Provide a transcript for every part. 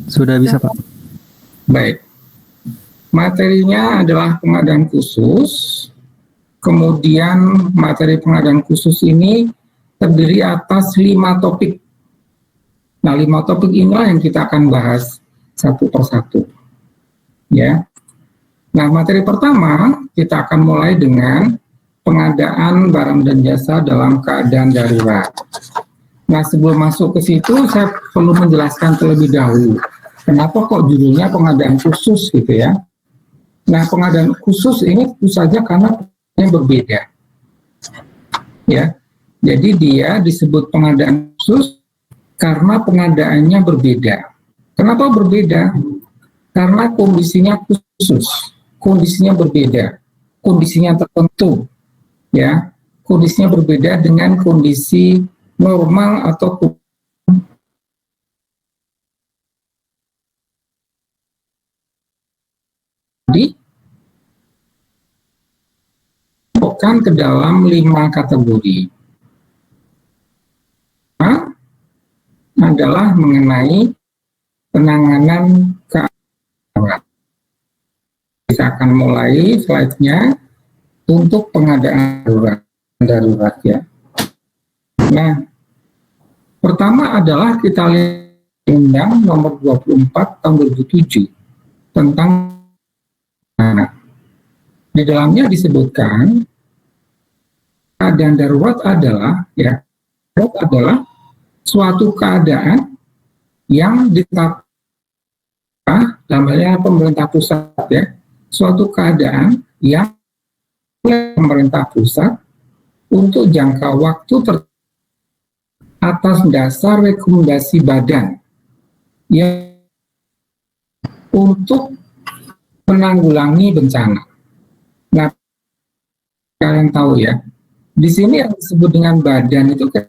Sudah bisa, Pak. Baik. Materinya adalah pengadaan khusus. Kemudian materi pengadaan khusus ini terdiri atas 5 topik. Nah, 5 topik inilah yang kita akan bahas satu persatu. Ya. Nah, materi pertama kita akan mulai dengan pengadaan barang dan jasa dalam keadaan darurat. Nah, sebelum masuk ke situ, saya perlu menjelaskan terlebih dahulu. Kenapa kok judulnya pengadaan khusus gitu ya? Nah, pengadaan khusus ini tentu saja karena berbeda. Ya, jadi dia disebut pengadaan khusus karena pengadaannya berbeda. Kenapa berbeda? Karena kondisinya khusus, kondisinya berbeda, kondisinya tertentu. Ya, kondisinya berbeda dengan kondisi normal atau bukan ke dalam 5 kategori. Adalah mengenai penanganan keadaan. Kita akan mulai slide-nya untuk pengadaan darurat ya. Nah, pertama adalah kita lihat Undang Nomor 24 Tahun 2007 tentang di dalamnya disebutkan keadaan darurat adalah suatu keadaan yang ditetapkan namanya pemerintah pusat ya, suatu keadaan yang pemerintah pusat untuk jangka waktu atas dasar rekomendasi badan yang untuk menanggulangi bencana. Nah, kalian tahu ya, di sini yang disebut dengan badan itu kan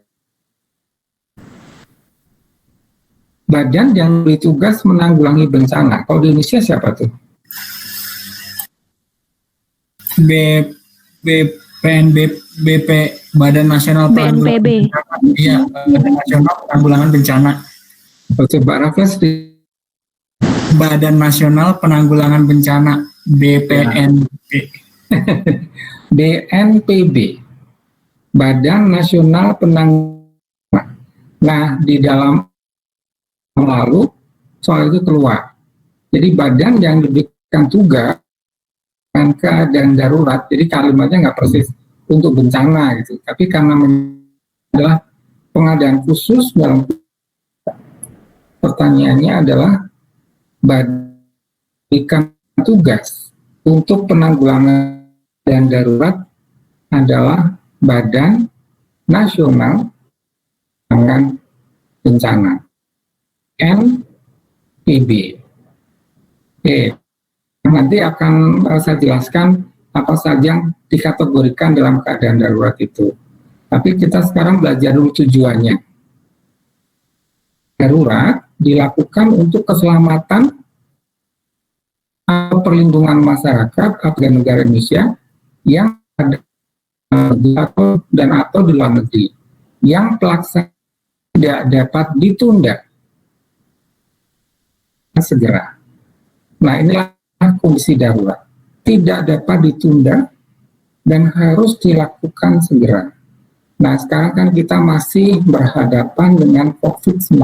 badan yang bertugas menanggulangi bencana. Kalau di Indonesia siapa tuh? BP Badan Nasional BNPB. Iya, Badan Nasional Penanggulangan Bencana. Coba Raffles di Badan Nasional Penanggulangan Bencana BPNB. BNPB, Badan Nasional Penanggulangan. Nah, di dalam lalu soal itu keluar. Jadi badan yang diberikan tugas keadaan darurat, jadi kalimatnya nggak persis untuk bencana gitu, tapi karena adalah pengadaan khusus dalam pertanyaannya adalah berikan tugas untuk penanggulangan dan darurat adalah Badan Nasional Penanggulangan Bencana NPB. Oke, nanti akan saya jelaskan apa saja yang dikategorikan dalam keadaan darurat itu. Tapi kita sekarang belajar dulu tujuannya. Darurat dilakukan untuk keselamatan atau perlindungan masyarakat warga negara Indonesia yang ada atau di luar negeri yang pelaksanaan tidak dapat ditunda segera. Nah, inilah kondisi darurat. Tidak dapat ditunda dan harus dilakukan segera. Nah, sekarang kan kita masih berhadapan dengan COVID-19.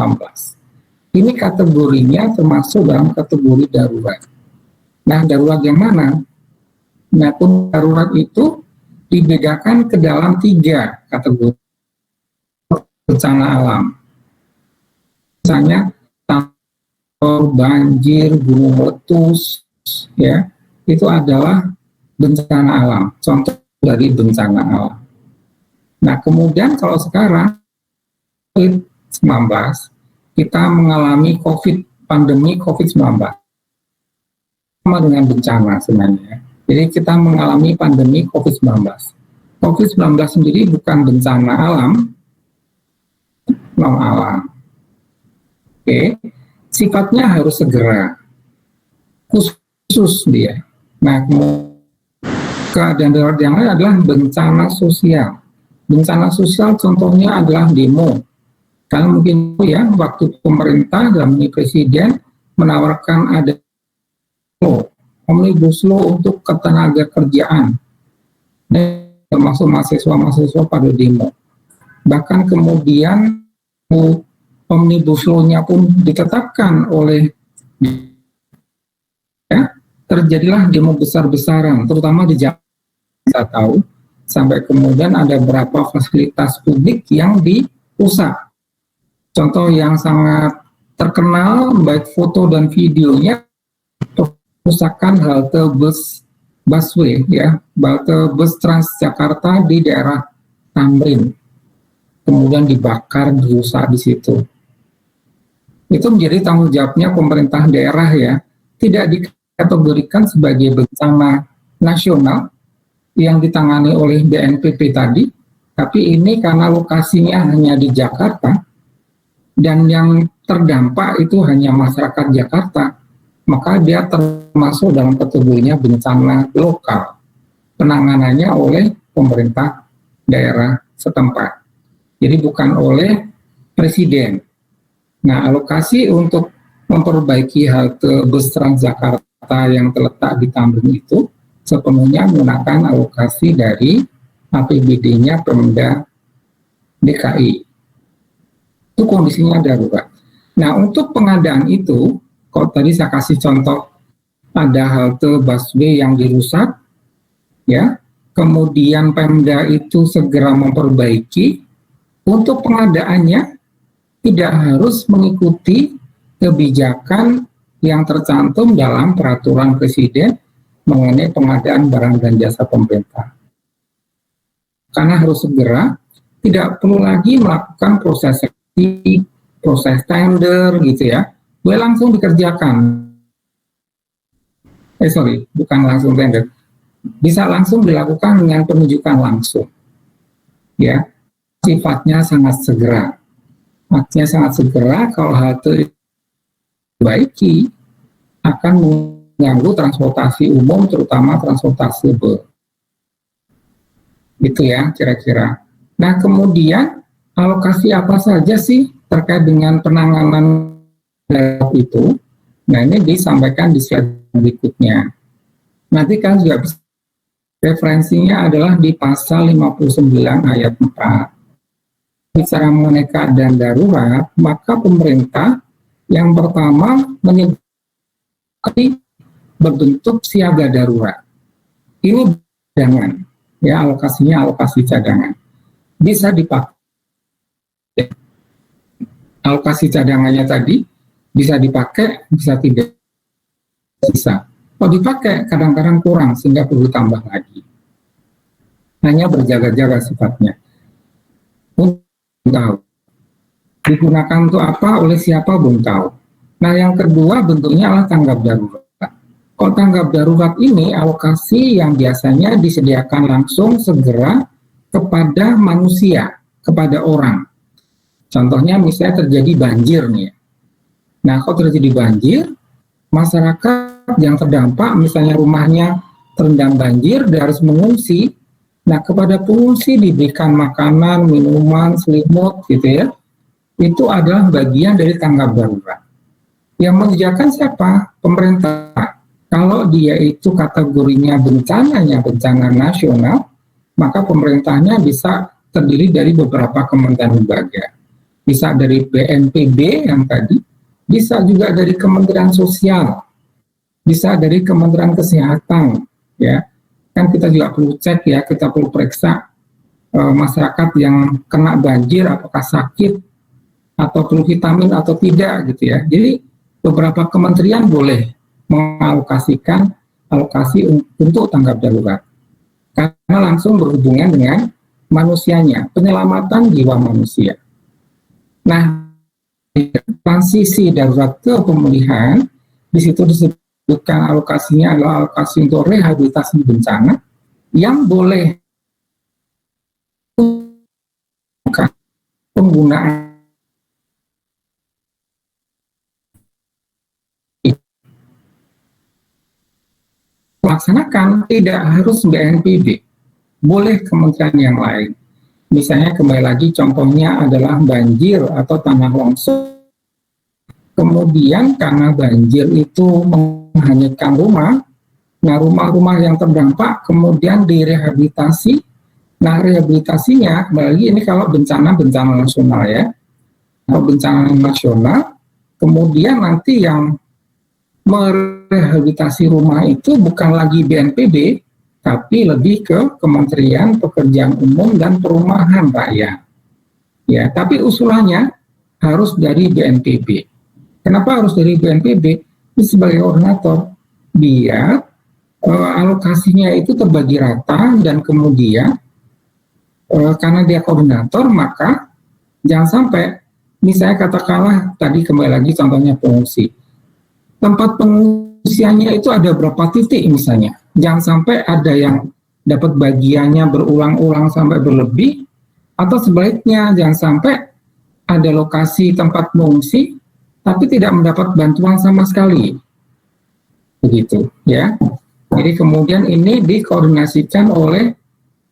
Ini kategorinya termasuk dalam kategori darurat. Nah, darurat yang mana? Nah, pun darurat itu dibedakan ke dalam 3 kategori bencana alam. Misalnya banjir, gunung meletus, ya, itu adalah bencana alam, contoh dari bencana alam. Nah, kemudian kalau sekarang COVID-19, kita mengalami pandemi COVID-19 sama dengan bencana sebenarnya. Jadi kita mengalami pandemi COVID-19. COVID-19 sendiri bukan bencana alam, non alam. Oke. Sifatnya harus segera, khusus dia. Nah, keadaan darurat yang lain adalah bencana sosial. Bencana sosial contohnya adalah demo. Kalian mungkin tahu ya, waktu pemerintah dalam ini presiden menawarkan ada omnibus law untuk ketenaga kerjaan, termasuk mahasiswa-mahasiswa pada demo. Bahkan kemudian omnibus law-nya pun ditetapkan oleh, ya, terjadilah demo besar-besaran, terutama di Jakarta. Kita tahu sampai kemudian ada beberapa fasilitas publik yang dirusak. Contoh yang sangat terkenal baik foto dan videonya, perusakan halte busway, ya, halte bus Transjakarta di daerah Tamrin, kemudian dibakar, dirusak di situ. Itu menjadi tanggung jawabnya pemerintah daerah, ya, tidak dikategorikan sebagai bencana nasional yang ditangani oleh BNPB tadi, tapi ini karena lokasinya hanya di Jakarta dan yang terdampak itu hanya masyarakat Jakarta, maka dia termasuk dalam kategorinya bencana lokal, penanganannya oleh pemerintah daerah setempat. Jadi bukan oleh presiden. Nah, alokasi untuk memperbaiki halte bus Transjakarta yang terletak di Tamrin itu sepenuhnya menggunakan alokasi dari APBD-nya Pemda DKI. Itu kondisinya darurat. Nah, untuk pengadaan itu, kalau tadi saya kasih contoh, ada halte busway yang dirusak, ya, kemudian Pemda itu segera memperbaiki. Untuk pengadaannya tidak harus mengikuti kebijakan yang tercantum dalam peraturan presiden mengenai pengadaan barang dan jasa pemerintah. Karena harus segera, tidak perlu lagi melakukan proses seleksi, proses tender gitu ya, boleh langsung dikerjakan. Bukan langsung tender, bisa langsung dilakukan dengan penunjukan langsung, ya, sifatnya sangat segera. Artinya sangat segera kalau halte diperbaiki akan mengganggu transportasi umum, terutama transportasi bus. Itu ya kira-kira. Nah, kemudian alokasi apa saja sih terkait dengan penanganan itu? Nah, ini disampaikan di slide berikutnya. Nanti kan juga bisa, referensinya adalah di pasal 59 ayat 4. Bicara mengenai keadaan darurat, maka pemerintah yang pertama menyebut berbentuk siaga darurat. Ini cadangan, ya, alokasinya alokasi cadangan. Bisa dipakai. Alokasi cadangannya tadi bisa dipakai, bisa tidak. Bisa. Kalau dipakai kadang-kadang kurang sehingga perlu tambah lagi. Hanya berjaga-jaga sifatnya. Tahu. Digunakan untuk apa, oleh siapa, belum tahu. Nah, yang kedua bentuknya adalah tanggap darurat. Kalau tanggap darurat ini alokasi yang biasanya disediakan langsung segera kepada manusia, kepada orang. Contohnya misalnya terjadi banjir nih. Nah, kalau terjadi banjir, masyarakat yang terdampak, misalnya rumahnya terendam banjir, dia harus mengungsi. Nah, kepada pengungsi diberikan makanan, minuman, selimut, gitu ya. Itu adalah bagian dari tanggap darurat. Yang menyediakan siapa? Pemerintah. Kalau dia itu kategorinya bencananya bencana nasional, maka pemerintahnya bisa terdiri dari beberapa kementerian lembaga. Bisa dari BNPB yang tadi, bisa juga dari Kementerian Sosial, bisa dari Kementerian Kesehatan, ya. Kan kita juga perlu cek ya, kita perlu periksa masyarakat yang kena banjir apakah sakit atau perlu vitamin atau tidak gitu ya. Jadi beberapa kementerian boleh mengalokasikan alokasi untuk tanggap darurat karena langsung berhubungan dengan manusianya, penyelamatan jiwa manusia. Nah, transisi darurat ke pemulihan, di situ disebutkan alokasinya adalah alokasi untuk rehabilitasi bencana yang boleh penggunaan laksanakan tidak harus BNPB, boleh kementerian yang lain. Misalnya kembali lagi contohnya adalah banjir atau tanah longsor, kemudian karena banjir itu menghanyutkan rumah, nah rumah-rumah yang terdampak kemudian direhabilitasi. Nah rehabilitasinya, lagi ini kalau bencana nasional ya, kalau bencana nasional, kemudian nanti yang merehabilitasi rumah itu bukan lagi BNPB, tapi lebih ke Kementerian Pekerjaan Umum dan Perumahan Rakyat. Ya, tapi usulannya harus dari BNPB. Kenapa harus dari BNPB? Ini sebagai koordinator, biar alokasinya itu terbagi rata dan kemudian karena dia koordinator maka jangan sampai misalnya katakanlah tadi kembali lagi contohnya pengungsi. Tempat pengungsiannya itu ada berapa titik misalnya. Jangan sampai ada yang dapat bagiannya berulang-ulang sampai berlebih, atau sebaliknya jangan sampai ada lokasi tempat mengungsi tapi tidak mendapat bantuan sama sekali. Begitu ya. Jadi kemudian ini dikoordinasikan oleh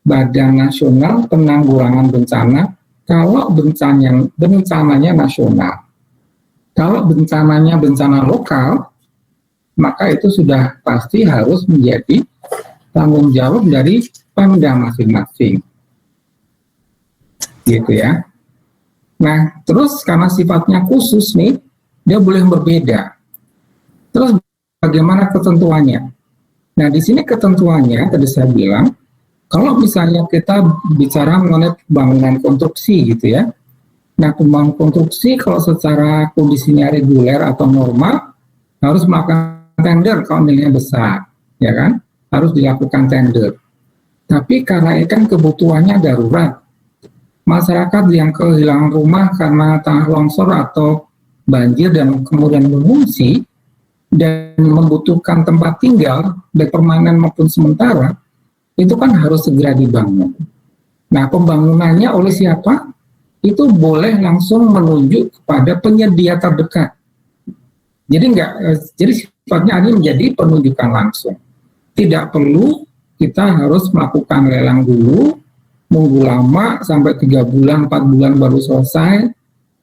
Badan Nasional Penanggulangan Bencana kalau bencananya nasional. Kalau bencananya bencana lokal, maka itu sudah pasti harus menjadi tanggung jawab dari Pemda masing-masing. Gitu ya. Nah, terus karena sifatnya khusus nih, dia boleh berbeda. Terus bagaimana ketentuannya? Nah, di sini ketentuannya tadi saya bilang, kalau misalnya kita bicara mengenai pembangunan konstruksi gitu ya. Nah, pembangunan konstruksi kalau secara kondisinya reguler atau normal harus melakukan tender kalau nilainya besar, ya kan? Harus dilakukan tender. Tapi karena ini kan kebutuhannya darurat, masyarakat yang kehilangan rumah karena tanah longsor atau banjir dan kemudian mengungsi dan membutuhkan tempat tinggal baik permanen maupun sementara, itu kan harus segera dibangun. Nah, pembangunannya oleh siapa? Itu boleh langsung menunjuk kepada penyedia terdekat. Jadi sifatnya ini menjadi penunjukan langsung. Tidak perlu kita harus melakukan lelang dulu, nunggu lama sampai 3 bulan, 4 bulan baru selesai,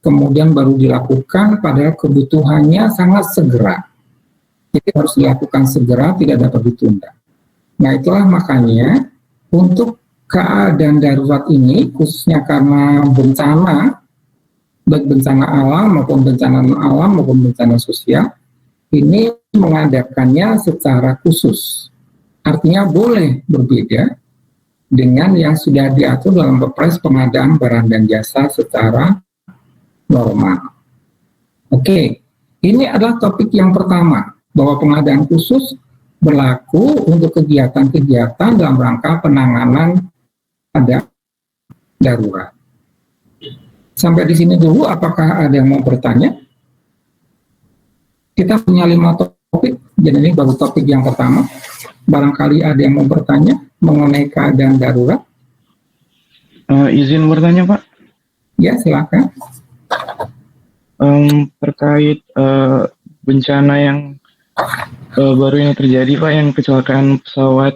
kemudian baru dilakukan padahal kebutuhannya sangat segera. Jadi harus dilakukan segera, tidak dapat ditunda. Nah, itulah makanya untuk keadaan darurat ini, khususnya karena bencana, baik bencana alam maupun bencana non-alam maupun bencana sosial, ini mengadakannya secara khusus. Artinya boleh berbeda dengan yang sudah diatur dalam Perpres pengadaan barang dan jasa secara normal. Oke, ini adalah topik yang pertama, bahwa pengadaan khusus berlaku untuk kegiatan-kegiatan dalam rangka penanganan ada darurat. Sampai di sini dulu, apakah ada yang mau bertanya? Kita punya 5 topik, jadi ini baru topik yang pertama. Barangkali ada yang mau bertanya mengenai keadaan darurat. Izin bertanya, Pak? Ya, silakan. Terkait bencana yang baru ini terjadi, Pak, yang kecelakaan pesawat.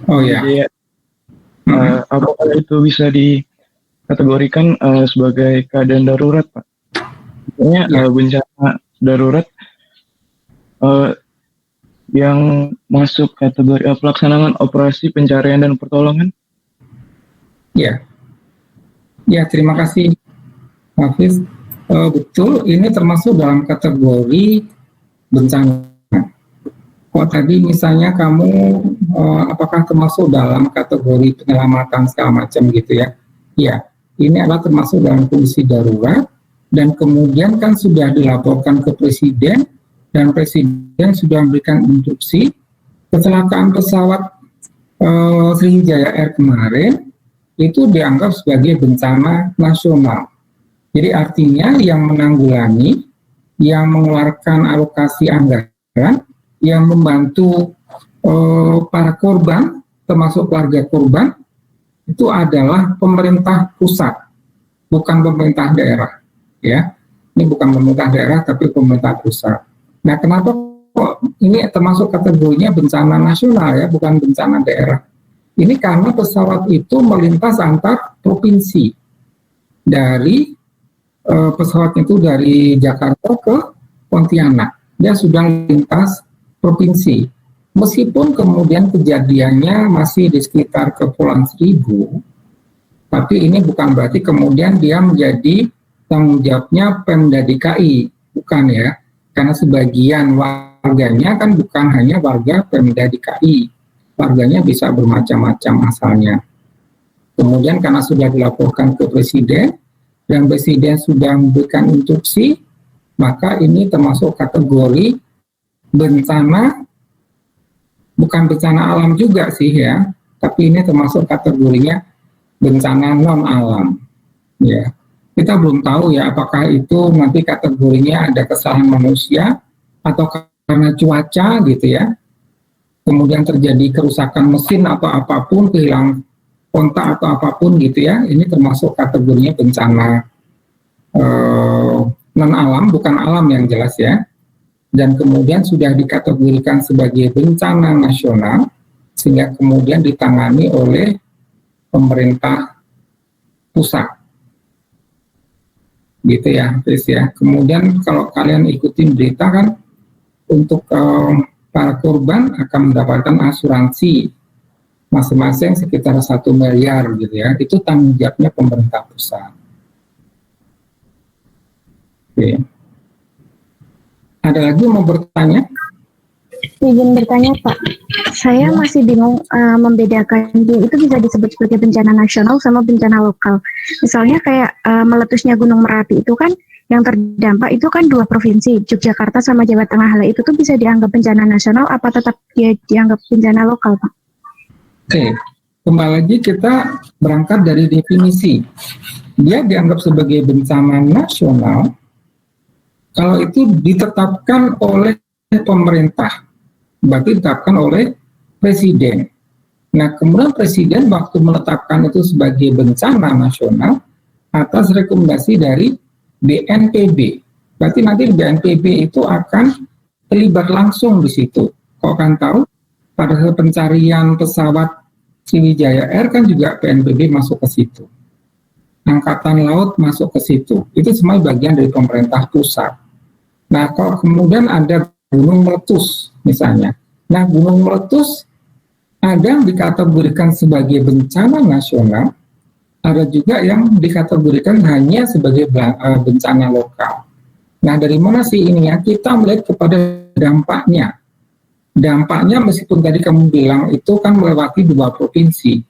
Oh ya. Apakah itu bisa dikategorikan sebagai keadaan darurat, Pak? Maksudnya bencana darurat yang masuk kategori pelaksanaan operasi pencarian dan pertolongan? Ya, terima kasih, Hafiz. Betul, ini termasuk dalam kategori bencana. Kok tadi misalnya kamu apakah termasuk dalam kategori penyelamatan segala macam gitu ya? Ya, ini adalah termasuk dalam kondisi darurat dan kemudian kan sudah dilaporkan ke Presiden dan Presiden sudah memberikan instruksi. Kecelakaan pesawat Sriwijaya Air kemarin itu dianggap sebagai bencana nasional. Jadi artinya yang menanggulangi, yang mengeluarkan alokasi anggaran, yang membantu para korban, termasuk keluarga korban, itu adalah pemerintah pusat, bukan pemerintah daerah. Ya, ini bukan pemerintah daerah, tapi pemerintah pusat. Nah, kenapa kok ini termasuk kategorinya bencana nasional ya, bukan bencana daerah? Ini karena pesawat itu melintas antar provinsi. Dari pesawat itu dari Jakarta ke Pontianak. Dia sudah lintas provinsi. Meskipun kemudian kejadiannya masih di sekitar Kepulauan Seribu, tapi ini bukan berarti kemudian dia menjadi tanggung jawabnya Pemda DKI, bukan ya, karena sebagian warganya kan bukan hanya warga Pemda DKI, warganya bisa bermacam-macam asalnya. Kemudian karena sudah dilaporkan ke Presiden, dan Presiden sudah memberikan instruksi, maka ini termasuk kategori bencana, bukan bencana alam juga sih ya, tapi ini termasuk kategorinya bencana non alam. Ya, kita belum tahu ya apakah itu nanti kategorinya ada kesalahan manusia atau karena cuaca gitu ya. Kemudian terjadi kerusakan mesin atau apapun, kehilangan kontak atau apapun gitu ya. Ini termasuk kategorinya bencana non alam, bukan alam yang jelas ya. Dan kemudian sudah dikategorikan sebagai bencana nasional, sehingga kemudian ditangani oleh pemerintah pusat, gitu ya, Chris ya. Kemudian kalau kalian ikutin berita kan, untuk para korban akan mendapatkan asuransi masing-masing sekitar 1 miliar gitu ya. Itu tanggung jawabnya pemerintah pusat. Oke. Ada lagi mau bertanya? Izin bertanya Pak, saya masih bingung membedakan itu bisa disebut sebagai bencana nasional sama bencana lokal. Misalnya kayak meletusnya Gunung Merapi itu kan yang terdampak itu kan 2 provinsi, Yogyakarta sama Jawa Tengah. Lah itu tuh bisa dianggap bencana nasional apa tetap dia dianggap bencana lokal Pak? Oke, kembali lagi kita berangkat dari definisi. Dia dianggap sebagai bencana nasional kalau itu ditetapkan oleh pemerintah, berarti ditetapkan oleh Presiden. Nah, kemudian Presiden waktu menetapkan itu sebagai bencana nasional atas rekomendasi dari BNPB. Berarti nanti BNPB itu akan terlibat langsung di situ. Kau kan tahu, pada saat pencarian pesawat Sriwijaya Air kan juga BNPB masuk ke situ. Angkatan Laut masuk ke situ. Itu semua bagian dari pemerintah pusat. Nah, kalau kemudian ada gunung meletus misalnya. Nah, gunung meletus ada yang dikategorikan sebagai bencana nasional, ada juga yang dikategorikan hanya sebagai bencana lokal. Nah, dari mana sih ini ya? Kita melihat kepada dampaknya. Dampaknya meskipun tadi kamu bilang itu kan melewati 2 provinsi,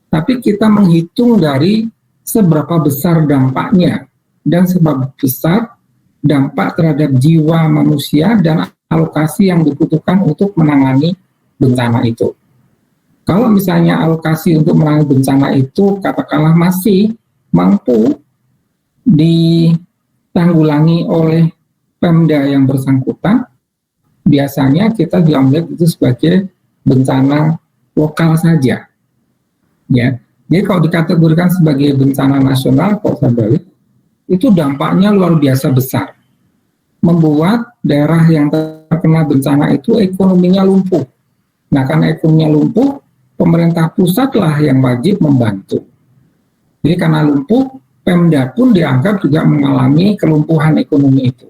tapi kita menghitung dari seberapa besar dampaknya dan seberapa besar dampak terhadap jiwa manusia dan alokasi yang dibutuhkan untuk menangani bencana itu. Kalau misalnya alokasi untuk menangani bencana itu katakanlah masih mampu ditanggulangi oleh Pemda yang bersangkutan, biasanya kita dianggap itu sebagai bencana lokal saja. Ya, jadi kalau dikategorikan sebagai bencana nasional, kalau saya balik, itu dampaknya luar biasa besar. Membuat daerah yang terkena bencana itu ekonominya lumpuh. Nah, karena ekonominya lumpuh, pemerintah pusatlah yang wajib membantu. Jadi karena lumpuh, Pemda pun dianggap juga mengalami kelumpuhan ekonomi itu.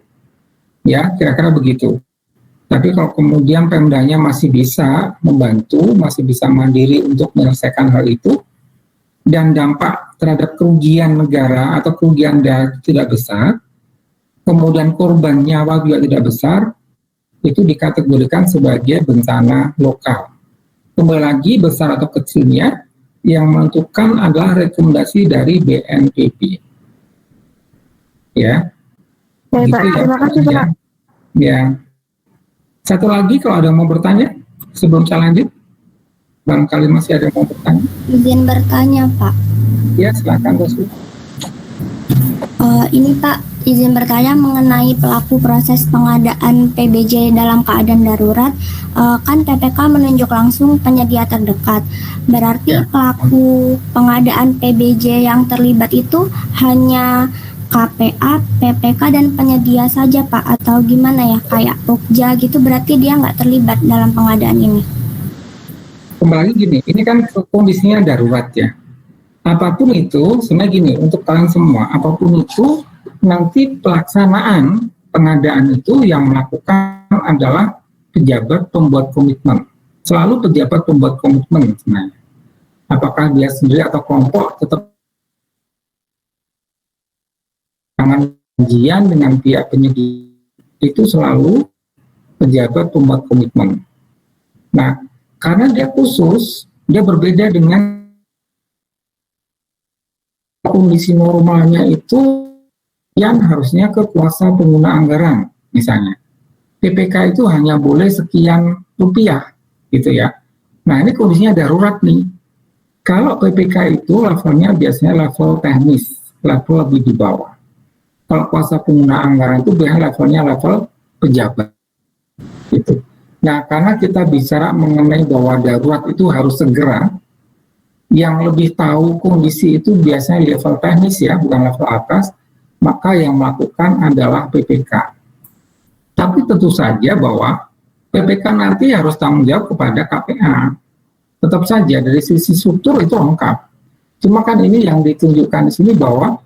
Ya, kira-kira begitu. Tapi kalau kemudian Pemdanya masih bisa membantu, masih bisa mandiri untuk menyelesaikan hal itu, dan dampak terhadap kerugian negara atau kerugian daerah tidak besar, kemudian korban nyawa juga tidak besar, itu dikategorikan sebagai bencana lokal. Kembali lagi, besar atau kecilnya, yang menentukan adalah rekomendasi dari BNPB. Ya. Baik Pak, terima kasih Pak. Ya. Satu lagi kalau ada yang mau bertanya, sebelum saya lanjut, barangkali masih ada yang mau bertanya. Izin bertanya Pak. Ya, silakan Rosu. Ini Pak, izin bertanya mengenai pelaku proses pengadaan PBJ dalam keadaan darurat. Kan PPK menunjuk langsung penyedia terdekat. Berarti pelaku pengadaan PBJ yang terlibat itu hanya KPA, PPK, dan penyedia saja Pak? Atau gimana ya, kayak Pokja gitu, berarti dia nggak terlibat dalam pengadaan ini? Kembali gini, ini kan kondisinya darurat ya. Apapun itu, sebenarnya gini, untuk kalian semua, apapun itu, nanti pelaksanaan pengadaan itu yang melakukan adalah pejabat pembuat komitmen. Selalu pejabat pembuat komitmen sebenarnya. Apakah dia sendiri atau kelompok, tetap janjian dengan pihak penyedia itu selalu pejabat pembuat komitmen. Nah, karena dia khusus, dia berbeda dengan kondisi normalnya itu yang harusnya ke kuasa pengguna anggaran, misalnya. PPK itu hanya boleh sekian rupiah, gitu ya. Nah, ini kondisinya darurat nih. Kalau PPK itu levelnya biasanya level teknis, level lebih di bawah. Kalau kuasa pengguna anggaran itu biasanya levelnya level pejabat. Gitu. Nah, karena kita bicara mengenai bahwa darurat itu harus segera, yang lebih tahu kondisi itu biasanya level teknis ya, bukan level atas, maka yang melakukan adalah PPK. Tapi tentu saja bahwa PPK nanti harus tanggung jawab kepada KPA. Tetap saja dari sisi struktur itu lengkap. Cuma kan ini yang ditunjukkan di sini bahwa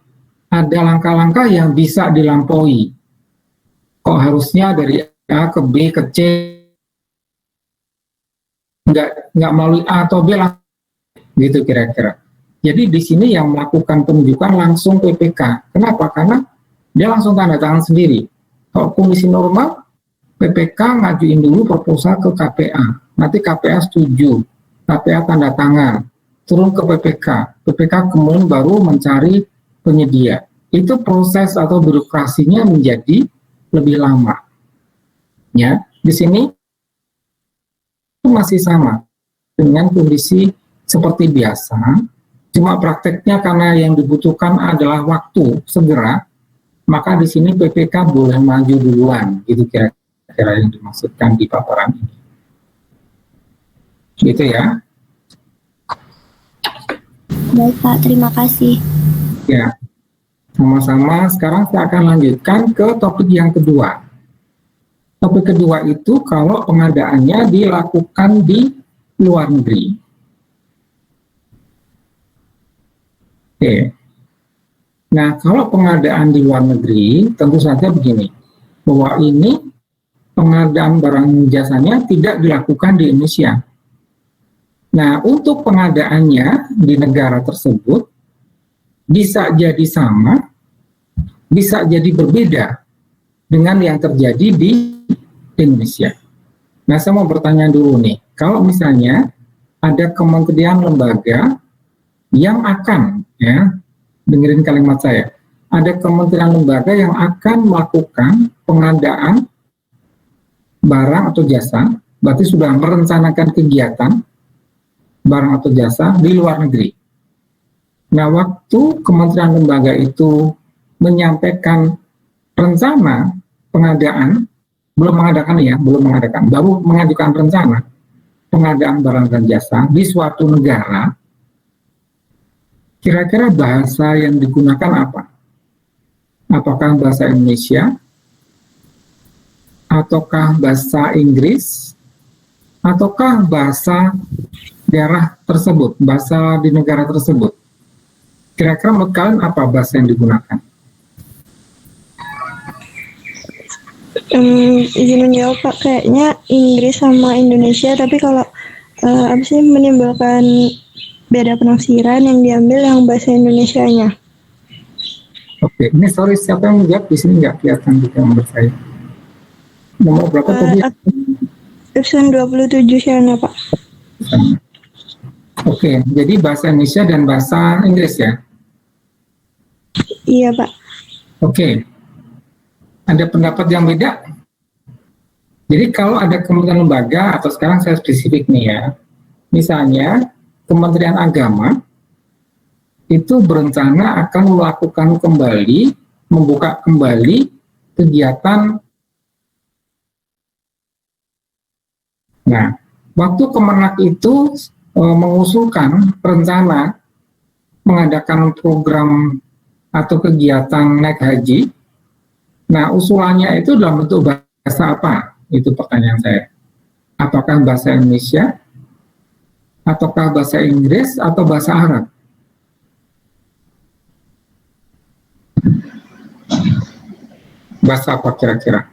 ada langkah-langkah yang bisa dilampaui. Kok harusnya dari A ke B ke C nggak melalui A atau B lah, gitu kira-kira. Jadi di sini yang melakukan penunjukan langsung PPK. Kenapa? Karena dia langsung tanda tangan sendiri. Kalau kondisi normal, PPK ngajuin dulu proposal ke KPA. Nanti KPA setuju, KPA tanda tangan, turun ke PPK. PPK kemudian baru mencari penyedia. Itu proses atau birokrasinya menjadi lebih lama. Ya, di sini masih sama dengan kondisi seperti biasa, cuma prakteknya karena yang dibutuhkan adalah waktu segera, maka di sini PPK boleh maju duluan, gitu kira-kira yang dimaksudkan di paparan ini. Gitu ya. Baik Pak, terima kasih. Ya, sama-sama. Sekarang saya akan lanjutkan ke topik yang kedua. Topik kedua itu kalau pengadaannya dilakukan di luar negeri. Oke. Nah, kalau pengadaan di luar negeri, tentu saja begini, bahwa ini pengadaan barang jasanya tidak dilakukan di Indonesia. Nah, untuk pengadaannya di negara tersebut, bisa jadi sama, bisa jadi berbeda dengan yang terjadi di Indonesia. Nah, saya mau bertanya dulu nih, kalau misalnya ada kementerian lembaga yang akan, ya, dengerin kalimat saya, ada kementerian lembaga yang akan melakukan pengadaan barang atau jasa, berarti sudah merencanakan kegiatan barang atau jasa di luar negeri. Nah, waktu kementerian lembaga itu menyampaikan rencana pengadaan, belum mengadakan, baru mengajukan rencana pengadaan barang dan jasa di suatu negara, kira-kira bahasa yang digunakan apa? Apakah bahasa Indonesia? Ataukah bahasa Inggris? Ataukah bahasa daerah tersebut, bahasa di negara tersebut? Kira-kira menurut kalian apa bahasa yang digunakan? Izin menjawab Pak, kayaknya Inggris sama Indonesia, tapi kalau apa sih menimbulkan beda penafsiran yang diambil yang bahasa Indonesianya. Oke, ini sorry siapa yang menjawab di sini nggak kelihatan di gambar saya. Nomor berapa tadi? Absen 27 Syana Pak. Oke, jadi bahasa Indonesia dan bahasa Inggris ya? Iya Pak. Oke. Ada pendapat yang beda? Jadi kalau ada kementerian lembaga, atau sekarang saya spesifik nih ya, misalnya Kementerian Agama itu berencana akan melakukan kembali, membuka kembali kegiatan. Nah, waktu Kemenak itu mengusulkan rencana mengadakan program atau kegiatan naik haji, nah usulannya itu dalam bentuk bahasa apa? Itu pertanyaan saya. Apakah bahasa Indonesia, ataukah bahasa Inggris, atau bahasa Arab? Bahasa apa kira-kira?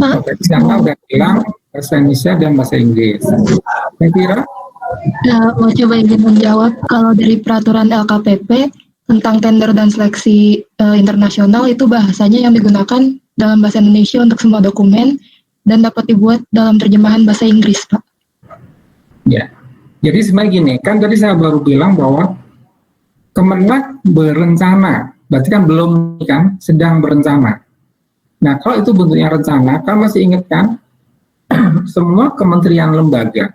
Oke, Siana udah bilang bahasa Indonesia dan bahasa Inggris. Kira-kira? Mau coba izin menjawab, kalau dari peraturan LKPP tentang tender dan seleksi internasional itu bahasanya yang digunakan dalam bahasa Indonesia untuk semua dokumen dan dapat dibuat dalam terjemahan bahasa Inggris, Pak. Ya, jadi sebenarnya gini, kan tadi saya baru bilang bahwa Kemenag berencana, berarti kan belum kan, sedang berencana. Nah, kalau itu bentuknya rencana, kan masih ingat kan, semua kementerian lembaga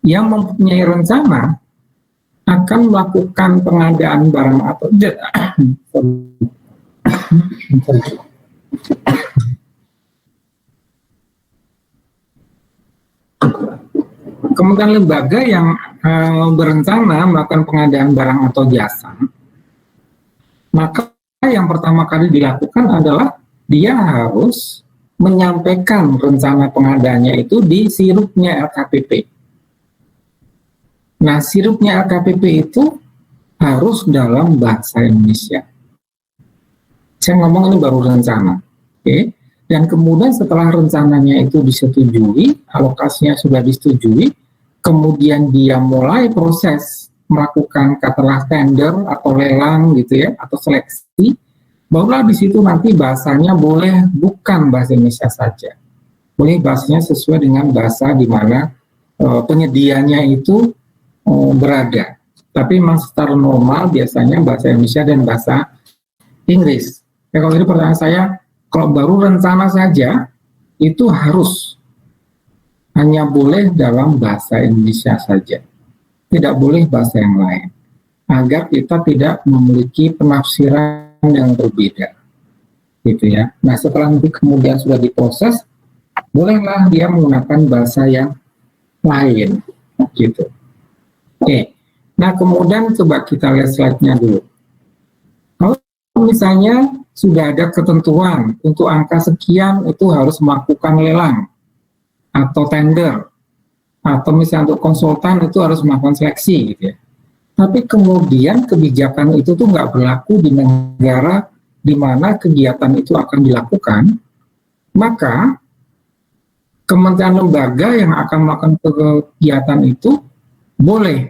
yang mempunyai rencana akan melakukan pengadaan barang atau kementerian lembaga yang berencana melakukan pengadaan barang atau jasa, maka yang pertama kali dilakukan adalah dia harus menyampaikan rencana pengadaannya itu di sirupnya LKPP. Nah, sirupnya LKPP itu harus dalam bahasa Indonesia. Saya ngomong ini baru rencana, oke? Dan kemudian setelah rencananya itu disetujui, alokasinya sudah disetujui, kemudian dia mulai proses melakukan katakanlah tender atau lelang gitu ya, atau seleksi, barulah di situ nanti bahasanya boleh bukan bahasa Indonesia saja, boleh bahasanya sesuai dengan bahasa di mana penyedianya itu berada. Tapi memang secara normal biasanya bahasa Indonesia dan bahasa Inggris. Ya, kalau ini pertanyaan saya, kalau baru rencana saja itu harus hanya boleh dalam bahasa Indonesia saja, tidak boleh bahasa yang lain, agar kita tidak memiliki penafsiran yang berbeda, gitu ya. Nah, setelah nanti kemudian sudah diproses, bolehlah dia menggunakan bahasa yang lain, gitu. Oke. Nah, kemudian coba kita lihat slide-nya dulu. Kalau misalnya sudah ada ketentuan untuk angka sekian itu harus melakukan lelang atau tender, atau misalnya untuk konsultan itu harus melakukan seleksi, gitu ya. Tapi kemudian kebijakan itu tuh nggak berlaku di negara di mana kegiatan itu akan dilakukan, maka kementerian lembaga yang akan melakukan kegiatan itu boleh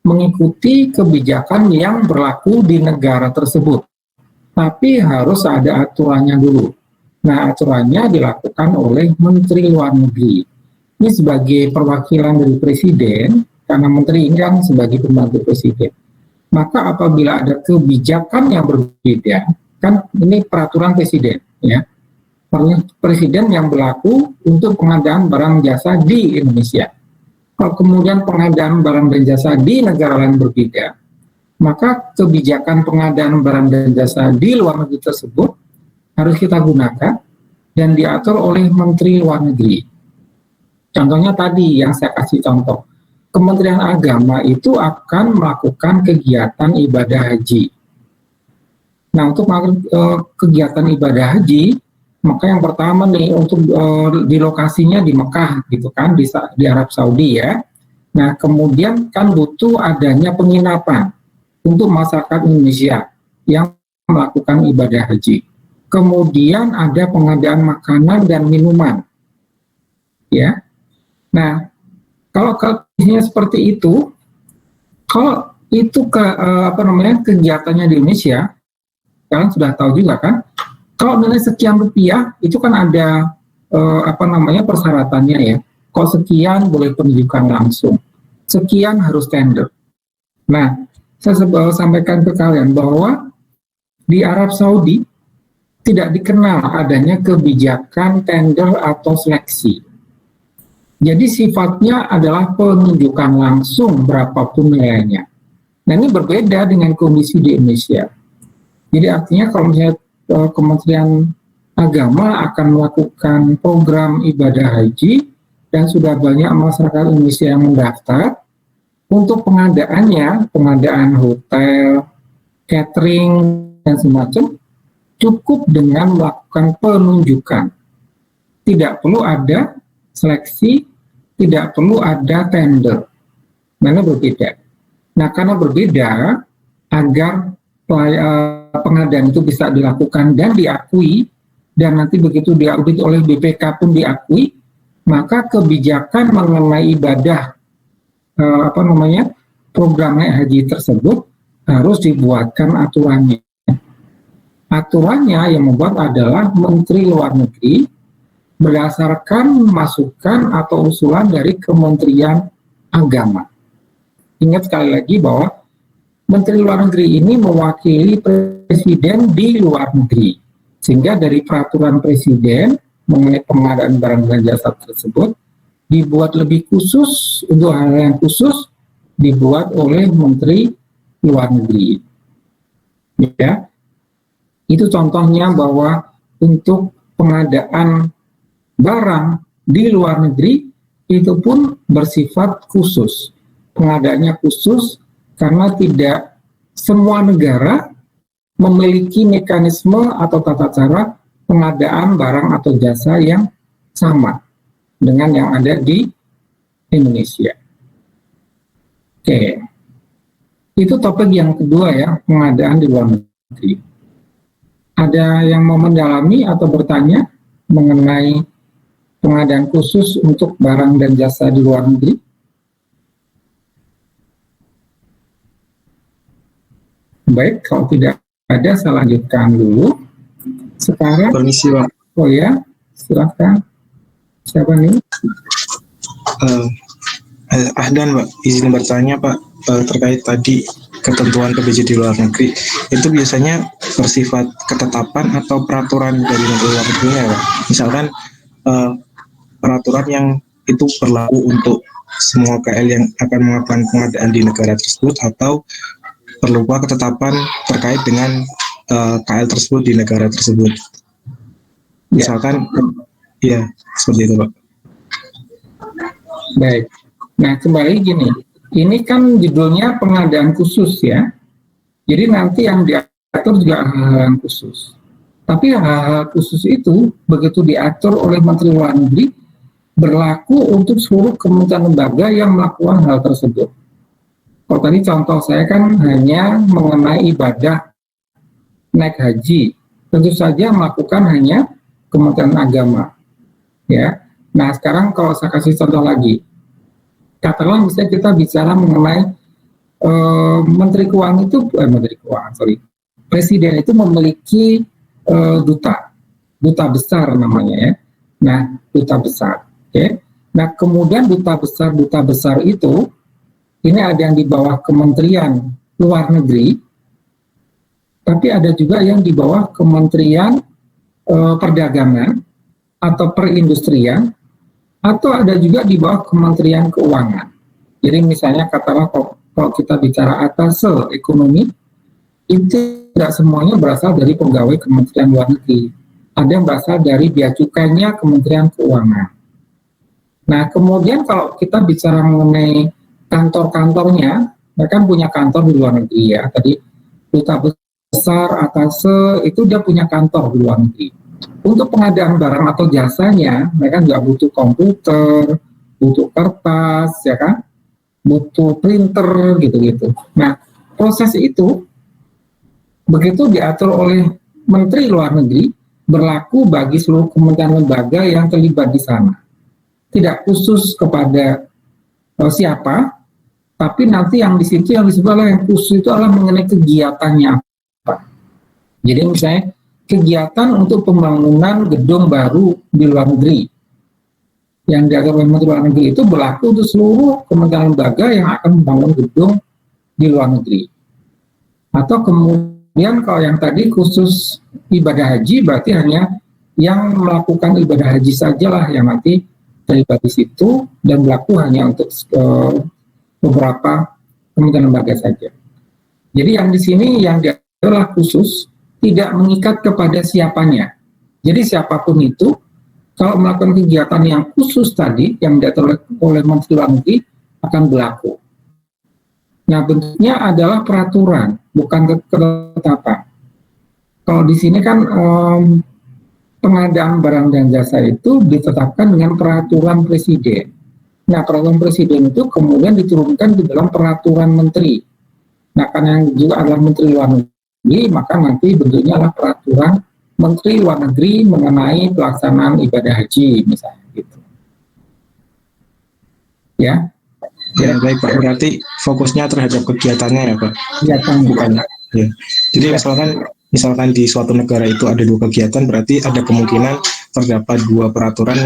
mengikuti kebijakan yang berlaku di negara tersebut. Tapi harus ada aturannya dulu. Nah, aturannya dilakukan oleh Menteri Luar Negeri. Ini sebagai perwakilan dari Presiden, karena Menteri ini kan sebagai pembantu Presiden. Maka apabila ada kebijakan yang berbeda, kan ini peraturan Presiden, ya, Presiden yang berlaku untuk pengadaan barang jasa di Indonesia. Kalau kemudian pengadaan barang dan jasa di negara lain berbeda, maka kebijakan pengadaan barang dan jasa di luar negeri tersebut harus kita gunakan dan diatur oleh Menteri Luar Negeri. Contohnya tadi yang saya kasih contoh, Kementerian Agama itu akan melakukan kegiatan ibadah haji. Nah, untuk kegiatan ibadah haji, maka yang pertama nih untuk di lokasinya di Mekah gitu kan, di Arab Saudi ya. Nah, kemudian kan butuh adanya penginapan untuk masyarakat Indonesia yang melakukan ibadah haji. Kemudian ada pengadaan makanan dan minuman, ya. Nah, kalau kondisinya seperti itu, kalau itu kegiatannya di Indonesia, kalian sudah tahu juga kan, kalau nilai sekian rupiah itu kan ada persyaratannya ya. Kalau sekian boleh penunjukan langsung, sekian harus tender. Nah, saya sampaikan ke kalian bahwa di Arab Saudi tidak dikenal adanya kebijakan tender atau seleksi. Jadi sifatnya adalah penunjukan langsung berapapun nilainya. Nah, ini berbeda dengan kondisi di Indonesia. Jadi artinya kalau misalnya Kementerian Agama akan melakukan program ibadah haji dan sudah banyak masyarakat Indonesia yang mendaftar, untuk pengadaannya, pengadaan hotel, catering, dan semacam, cukup dengan melakukan penunjukan. Tidak perlu ada seleksi, tidak perlu ada tender. Mana berbeda. Nah, karena berbeda, agar pengadaan itu bisa dilakukan dan diakui, dan nanti begitu diaudit oleh BPK pun diakui, maka kebijakan mengenai ibadah program naik haji tersebut harus dibuatkan aturannya. Aturannya yang membuat adalah Menteri Luar Negeri berdasarkan masukan atau usulan dari Kementerian Agama. Ingat sekali lagi bahwa Menteri Luar Negeri ini mewakili Presiden di luar negeri. Sehingga dari peraturan Presiden mengenai pengadaan barang dan jasa tersebut dibuat lebih khusus, untuk hal yang khusus dibuat oleh Menteri Luar Negeri. Ya, itu contohnya bahwa untuk pengadaan barang di luar negeri itu pun bersifat khusus. Pengadaannya khusus karena tidak semua negara memiliki mekanisme atau tata cara pengadaan barang atau jasa yang sama dengan yang ada di Indonesia. Oke, itu topik yang kedua ya, pengadaan di luar negeri. Ada yang mau mendalami atau bertanya mengenai pengadaan khusus untuk barang dan jasa di luar negeri? Baik, kalau tidak ada, saya lanjutkan dulu. Sekarang, permisi Pak. Oh ya, silakan. Siapa nih? Ahdan Pak, izin bertanya Pak, terkait tadi ketentuan PBJ di luar negeri, itu biasanya bersifat ketetapan atau peraturan dari negara luar negerinya Pak? Misalkan peraturan yang itu berlaku untuk semua KL yang akan melakukan pengadaan di negara tersebut, atau perlu ketetapan terkait dengan KL tersebut di negara tersebut. Misalkan, ya seperti itu Pak. Baik. Nah, kembali gini, ini kan judulnya pengadaan khusus ya. Jadi nanti yang diatur juga hal-hal yang khusus. Tapi hal-hal khusus itu begitu diatur oleh Menteri Luar Negeri berlaku untuk seluruh kementerian lembaga yang melakukan hal tersebut. Kalau tadi contoh saya kan hanya mengenai ibadah naik haji, tentu saja melakukan hanya Kementerian Agama. Ya. Nah, sekarang kalau saya kasih contoh lagi, katakanlah misalnya kita bicara mengenai Menteri Keuangan itu, Presiden itu memiliki duta besar namanya ya. Nah, duta besar. Okay. Nah, kemudian duta besar itu, ini ada yang di bawah Kementerian Luar Negeri, tapi ada juga yang di bawah Kementerian Perdagangan atau Perindustrian, atau ada juga di bawah Kementerian Keuangan. Jadi misalnya katakanlah kalau kita bicara atase ekonomi, itu tidak semuanya berasal dari pegawai Kementerian Luar Negeri. Ada yang berasal dari bea cukainya Kementerian Keuangan. Nah, kemudian kalau kita bicara mengenai kantor-kantornya, mereka punya kantor di luar negeri ya. Tadi duta besar, atase, itu dia punya kantor di luar negeri. Untuk pengadaan barang atau jasanya, mereka nggak butuh komputer, butuh kertas, ya kan, butuh printer, gitu-gitu. Nah, proses itu begitu diatur oleh Menteri Luar Negeri, berlaku bagi seluruh kementerian lembaga yang terlibat di sana. Tidak khusus kepada siapa, tapi nanti yang di situ yang disebut oleh yang khusus itu adalah mengenai kegiatannya apa. Jadi misalnya kegiatan untuk pembangunan gedung baru di luar negeri yang diatur oleh Menteri Luar Negeri itu berlaku untuk seluruh kementerian lembaga yang akan membangun gedung di luar negeri. Atau kemudian kalau yang tadi khusus ibadah haji, berarti hanya yang melakukan ibadah haji sajalah yang nanti terlibat di situ, dan berlaku hanya untuk beberapa kementerian lembaga saja. Jadi yang di sini yang adalah khusus, tidak mengikat kepada siapanya. Jadi siapapun itu, kalau melakukan kegiatan yang khusus tadi, yang diatur oleh Menteri Luar Negeri, akan berlaku. Nah, bentuknya adalah peraturan, bukan ketetapan. Kalau di sini kan pengadaan barang dan jasa itu ditetapkan dengan peraturan presiden. Nah, peraturan presiden itu kemudian diturunkan di dalam peraturan menteri. Nah, karena yang juga adalah Menteri Luar Negeri, maka nanti bentuknya adalah peraturan Menteri Luar Negeri mengenai pelaksanaan ibadah haji misalnya gitu. Ya. Ya, baik Pak. Berarti fokusnya terhadap kegiatannya ya Pak? Kegiatan Bukan. Ya. Jadi misalkan di suatu negara itu ada 2 kegiatan, berarti ada kemungkinan terdapat 2 peraturan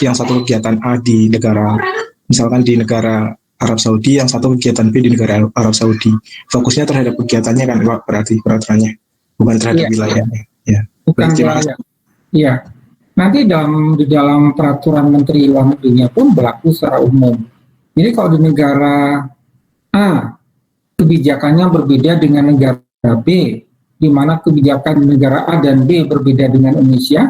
yang satu kegiatan A di negara, misalkan di negara Arab Saudi, yang satu kegiatan B di negara Arab Saudi. Fokusnya terhadap kegiatannya kan Pak, berarti peraturannya, bukan terhadap wilayahnya. Ya. Bukan wilayah. Iya. Nanti di dalam peraturan Menteri Luar Negerinya pun berlaku secara umum. Jadi kalau di negara A kebijakannya berbeda dengan negara B, di mana kebijakan di negara A dan B berbeda dengan Indonesia,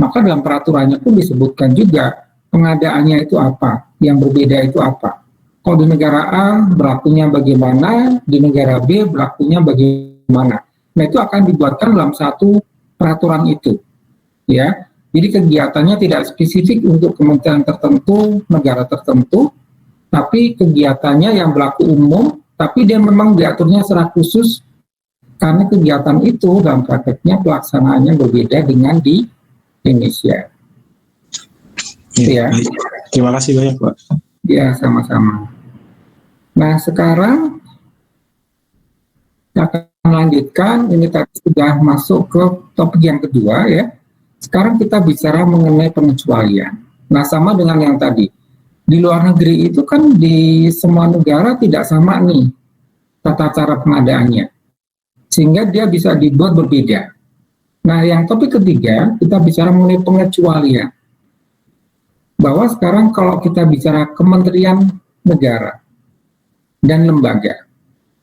maka dalam peraturannya pun disebutkan juga pengadaannya itu apa, yang berbeda itu apa. Kalau di negara A berlakunya bagaimana, di negara B berlakunya bagaimana. Nah itu akan dibuatkan dalam satu peraturan itu, ya. Jadi kegiatannya tidak spesifik untuk kementerian tertentu, negara tertentu, tapi kegiatannya yang berlaku umum, tapi dia memang diaturnya secara khusus karena kegiatan itu dalam prakteknya pelaksanaannya berbeda dengan di Indonesia. Ya. Terima kasih banyak Pak. Ya, sama-sama. Nah, sekarang kita akan melanjutkan, ini tadi sudah masuk ke topik yang kedua ya. Sekarang kita bicara mengenai pengecualian. Nah, sama dengan yang tadi. Di luar negeri itu kan di semua negara tidak sama nih tata cara pengadaannya. Sehingga dia bisa dibuat berbeda. Nah, yang topik ketiga, kita bicara mengenai pengecualian. Bahwa sekarang kalau kita bicara kementerian negara dan lembaga,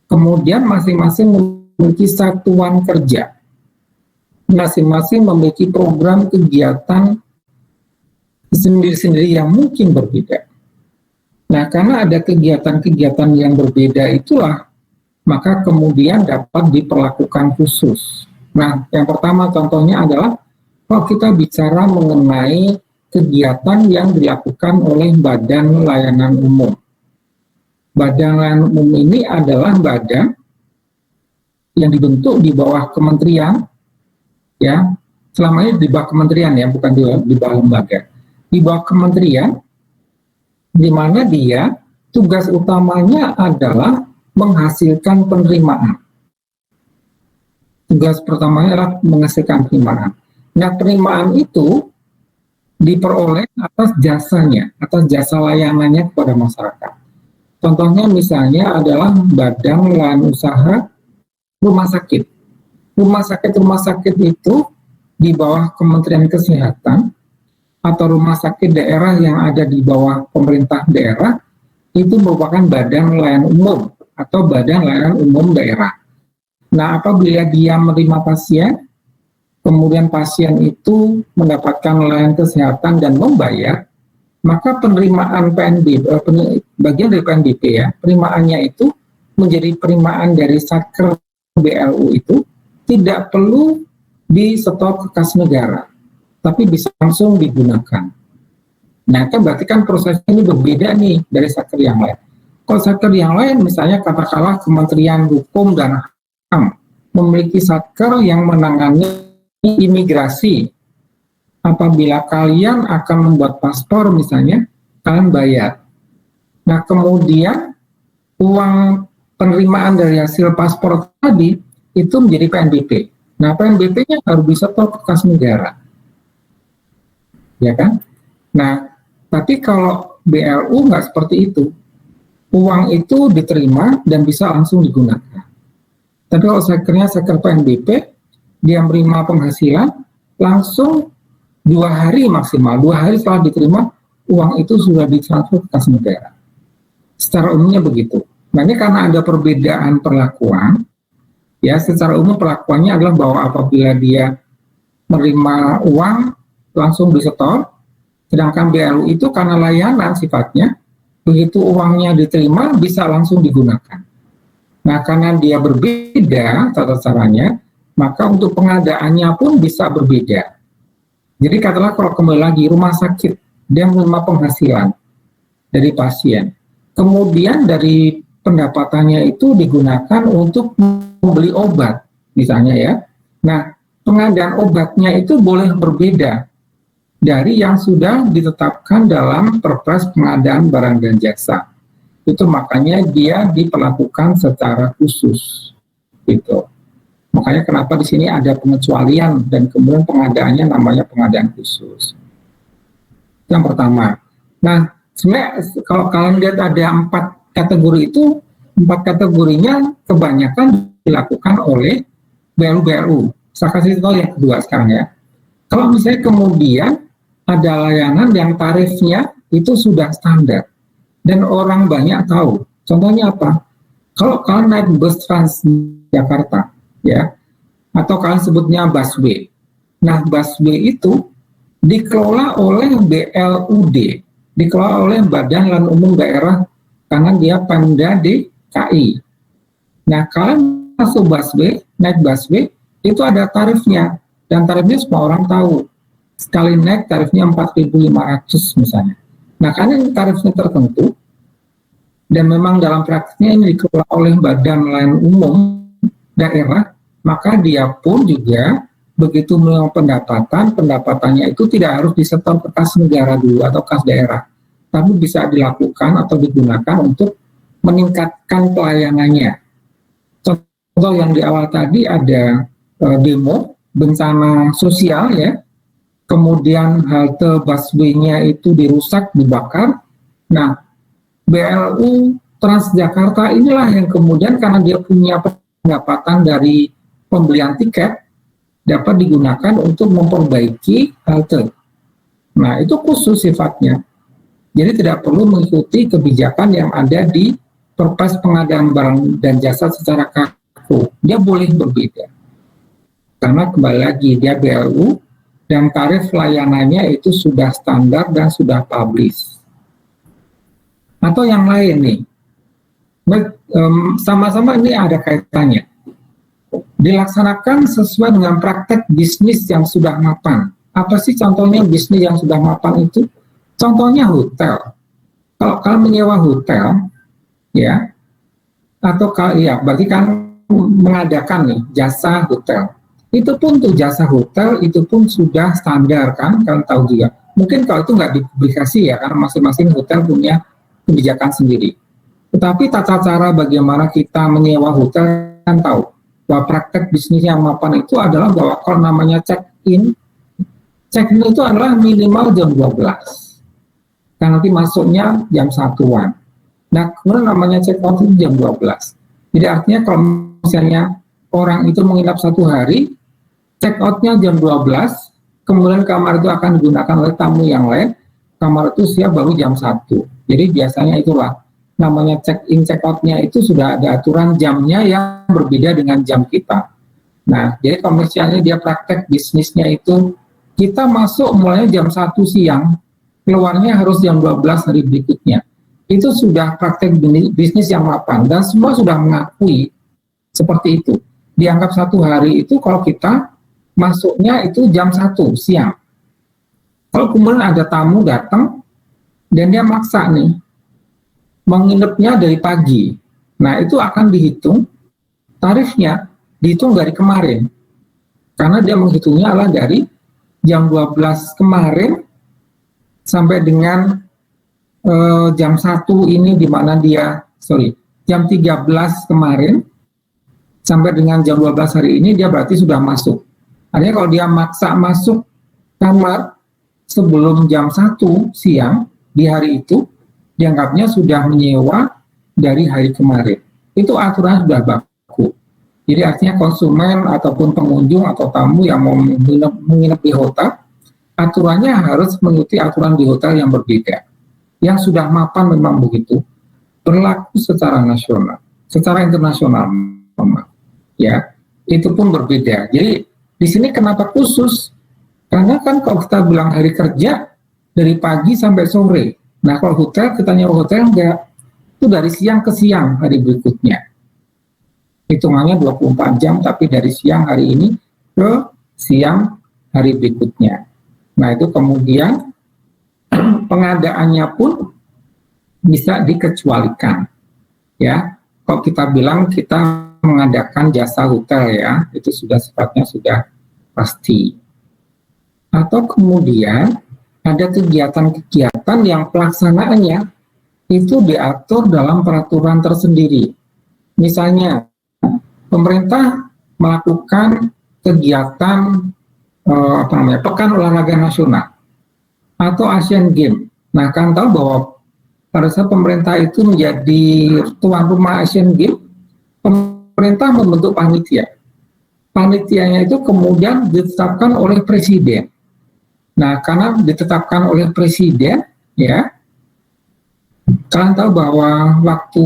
kemudian masing-masing memiliki satuan kerja, masing-masing memiliki program kegiatan sendiri-sendiri yang mungkin berbeda. Nah, karena ada kegiatan-kegiatan yang berbeda itulah, maka kemudian dapat diperlakukan khusus. Nah, yang pertama contohnya adalah kalau kita bicara mengenai kegiatan yang dilakukan oleh Badan Layanan Umum. Badan Layanan Umum ini adalah badan yang dibentuk di bawah kementerian, ya, selama ini di bawah kementerian ya, bukan di bawah lembaga. Di bawah kementerian, di mana dia tugas utamanya adalah menghasilkan penerimaan. Tugas pertamanya adalah menghasilkan penerimaan. Nah, penerimaan itu diperoleh atas jasanya, atas jasa layanannya kepada masyarakat. Contohnya misalnya adalah Badan Layanan Usaha Rumah Sakit. Rumah sakit itu di bawah Kementerian Kesehatan atau rumah sakit daerah yang ada di bawah pemerintah daerah itu merupakan badan layanan umum atau badan layanan umum daerah. Nah, apabila dia menerima pasien, kemudian pasien itu mendapatkan layanan kesehatan dan membayar, maka penerimaan PNBP, bagian dari PNBP ya, penerimaannya itu menjadi penerimaan dari Satker BLU itu tidak perlu disetor ke kas negara, tapi bisa langsung digunakan. Nah, kan berarti kan prosesnya ini berbeda nih dari sektor yang lain. Kalau sektor yang lain, misalnya katakanlah Kementerian Hukum dan HAM, memiliki satker yang menangani imigrasi. Apabila kalian akan membuat paspor misalnya, kalian bayar. Nah, kemudian uang penerimaan dari hasil paspor tadi, itu menjadi PNBP. Nah, PNBP-nya harus disetor ke kas negara. Ya kan? Nah, tapi kalau BLU nggak seperti itu. Uang itu diterima dan bisa langsung digunakan. Tapi kalau sektor PNBP, dia menerima penghasilan, langsung 2 hari maksimal, 2 hari setelah diterima, uang itu sudah ditransfer ke kas negara. Secara umumnya begitu. Nah, ini karena ada perbedaan perlakuan, ya secara umum perlakuannya adalah bahwa apabila dia menerima uang, langsung disetor, sedangkan BLU itu karena layanan sifatnya, begitu uangnya diterima bisa langsung digunakan. Nah, karena dia berbeda tata caranya, maka untuk pengadaannya pun bisa berbeda. Jadi katakanlah kalau kembali lagi rumah sakit, dia menerima penghasilan dari pasien, kemudian dari pendapatannya itu digunakan untuk membeli obat misalnya ya. Nah, pengadaan obatnya itu boleh berbeda dari yang sudah ditetapkan dalam Perpres pengadaan barang dan jasa. Itu makanya dia diperlakukan secara khusus, gitu. Makanya kenapa di sini ada pengecualian dan kemudian pengadaannya namanya pengadaan khusus. Yang pertama. Nah, sebenarnya kalau kalian lihat ada 4 kategori itu, 4 kategorinya kebanyakan dilakukan oleh BLU. Saya kasih tahu yang kedua sekarang ya. Kalau misalnya kemudian ada layanan yang tarifnya itu sudah standar dan orang banyak tahu. Contohnya apa? Kalau kalian naik bus Transjakarta, ya, atau kalian sebutnya busway. Nah, busway itu dikelola oleh BLUD, dikelola oleh Badan Layanan Umum Daerah karena dia Pemda DKI. Nah, kalian masuk busway, naik busway, itu ada tarifnya, dan tarifnya semua orang tahu. Sekali naik tarifnya 4.500 misalnya. Nah, karena ini tarifnya tertentu, dan memang dalam praktiknya ini dikelola oleh Badan Layanan Umum Daerah, maka dia pun juga begitu menerima pendapatannya itu tidak harus disetor ke kas negara dulu atau kas daerah, tapi bisa dilakukan atau digunakan untuk meningkatkan pelayanannya. Contoh yang di awal tadi ada demo bencana sosial ya, kemudian halte busway-nya itu dirusak, dibakar. Nah, BLU Transjakarta inilah yang kemudian karena dia punya pendapatan dari pembelian tiket dapat digunakan untuk memperbaiki halte. Nah, itu khusus sifatnya. Jadi tidak perlu mengikuti kebijakan yang ada di Perpres pengadaan barang dan jasa secara kaku. Dia boleh berbeda. Karena kembali lagi dia BLU dan tarif layanannya itu sudah standar dan sudah publish. Atau yang lain nih. Sama-sama ini ada kaitannya. Dilaksanakan sesuai dengan praktek bisnis yang sudah mapan. Apa sih contohnya bisnis yang sudah mapan itu? Contohnya hotel. Kalau kalian menyewa hotel, ya, atau ya, berarti kan mengadakan nih jasa hotel. Itu pun tuh jasa hotel itu pun sudah standar kan, kalian tahu juga. Mungkin kalau itu nggak dipublikasi ya, karena masing-masing hotel punya kebijakan sendiri. Tetapi tata cara bagaimana kita menyewa hotel kan tahu. Bahwa praktek bisnis yang mapan itu adalah bahwa kalau namanya check-in itu adalah minimal jam 12. Dan nanti masuknya jam 1-an. Nah, kemudian namanya check-out itu jam 12. Jadi artinya kalau misalnya orang itu menginap 1 hari, check-out-nya jam 12, kemudian kamar itu akan digunakan oleh tamu yang lain, kamar itu siap baru jam 1. Jadi biasanya itulah namanya check-in, check-out-nya itu sudah ada aturan jamnya yang berbeda dengan jam kita. Nah, jadi komersialnya dia praktek bisnisnya itu, kita masuk mulai jam 1 siang, keluarnya harus jam 12 hari berikutnya. Itu sudah praktek bisnis yang mapan, dan semua sudah mengakui seperti itu. Dianggap 1 hari itu kalau kita masuknya itu jam 1 siang. Kalau kemudian ada tamu datang, dan dia maksa nih, menginapnya dari pagi. Nah, itu akan dihitung, tarifnya dihitung dari kemarin. Karena dia menghitungnya adalah dari jam 12 kemarin sampai dengan jam 1 ini di mana dia, jam 13 kemarin sampai dengan jam 12 hari ini dia berarti sudah masuk. Artinya kalau dia maksa masuk kamar sebelum jam 1 siang di hari itu, dianggapnya sudah menyewa dari hari kemarin. Itu aturan sudah baku. Jadi artinya konsumen ataupun pengunjung atau tamu yang mau menginap di hotel, aturannya harus mengikuti aturan di hotel yang berbeda. Yang sudah mapan memang begitu. Berlaku secara nasional, secara internasional, ya, itu pun berbeda. Jadi di sini kenapa khusus? Karena kan kalau kita bilang hari kerja dari pagi sampai sore. Nah, kalau hotel, kita nyewa hotel enggak. Itu dari siang ke siang hari berikutnya. Hitungannya 24 jam, tapi dari siang hari ini ke siang hari berikutnya. Nah, itu kemudian pengadaannya pun bisa dikecualikan. Ya, kalau kita bilang kita mengadakan jasa hotel ya, itu sudah sifatnya sudah pasti. Atau kemudian ada kegiatan-kegiatan yang pelaksanaannya itu diatur dalam peraturan tersendiri. Misalnya, pemerintah melakukan kegiatan Pekan Olahraga Nasional atau Asian Games. Nah, kan tahu bahwa pada saat pemerintah itu menjadi tuan rumah Asian Games, pemerintah membentuk panitia. Panitianya itu kemudian ditetapkan oleh presiden. Nah, karena ditetapkan oleh presiden, ya, kalian tahu bahwa waktu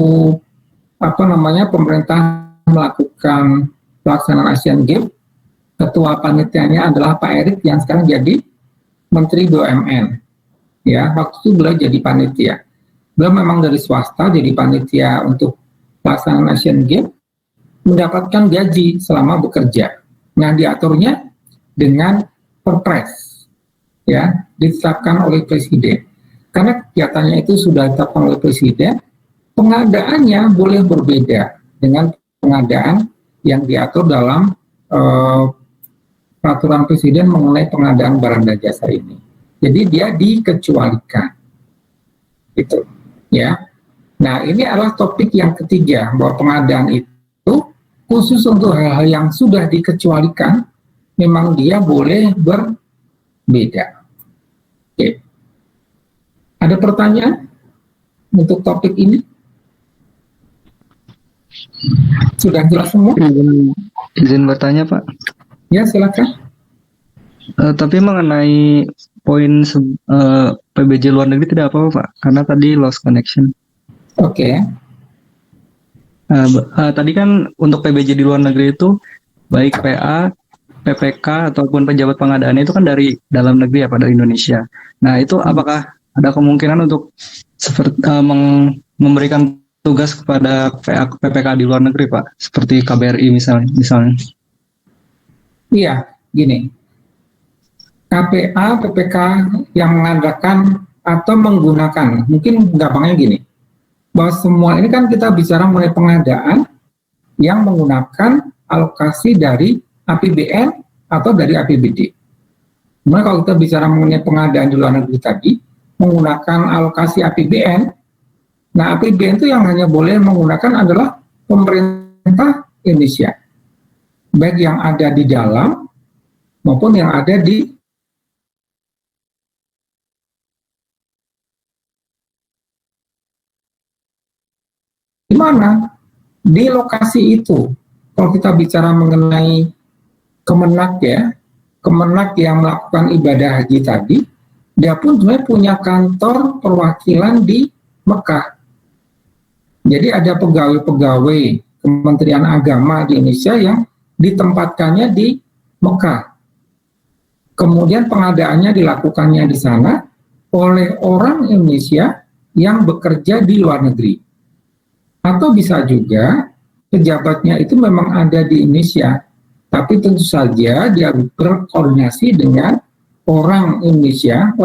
pemerintah melakukan pelaksanaan Asian Games, ketua panitianya adalah Pak Erik yang sekarang jadi Menteri BUMN. Ya, waktu itu beliau jadi panitia. Beliau memang dari swasta jadi panitia untuk pelaksanaan Asian Games, mendapatkan gaji selama bekerja. Nah, diaturnya dengan perpres, ya, ditetapkan oleh presiden. Karena kegiatannya itu sudah ditetapkan oleh presiden, pengadaannya boleh berbeda dengan pengadaan yang diatur dalam peraturan presiden mengenai pengadaan barang dan jasa ini. Jadi dia dikecualikan, itu, ya. Nah, ini adalah topik yang ketiga, bahwa pengadaan itu khusus untuk hal-hal yang sudah dikecualikan, memang dia boleh berbeda. Oke. Ada pertanyaan untuk topik ini? Sudah jelas semua? Izin bertanya, Pak. Ya, silakan. Tapi mengenai poin PBJ luar negeri tidak apa-apa, Pak, karena tadi lost connection. Oke. Tadi kan untuk PBJ di luar negeri itu baik PA, PPK ataupun pejabat pengadaannya itu kan dari dalam negeri ya, Pak, dari Indonesia. Nah, itu apakah ada kemungkinan untuk memberikan tugas kepada PA, PPK di luar negeri, Pak, seperti KBRI misalnya? Iya, gini. KPA, PPK yang mengadakan atau menggunakan, mungkin gampangnya gini, bahwa semua ini kan kita bicara mengenai pengadaan yang menggunakan alokasi dari APBN atau dari APBD. Kemudian kalau kita bicara mengenai pengadaan di luar negeri tadi, menggunakan alokasi APBN, nah APBN itu yang hanya boleh menggunakan adalah pemerintah Indonesia, baik yang ada di dalam maupun yang ada di mana? Di lokasi itu. Kalau kita bicara mengenai Kemenak ya, Kemenak yang melakukan ibadah haji tadi, dia pun sebenarnya punya kantor perwakilan di Mekah. Jadi ada pegawai-pegawai Kementerian Agama di Indonesia yang ditempatkannya di Mekah. Kemudian pengadaannya dilakukannya di sana oleh orang Indonesia yang bekerja di luar negeri. Atau bisa juga pejabatnya itu memang ada di Indonesia, tapi tentu saja dia berkoordinasi dengan orang Indonesia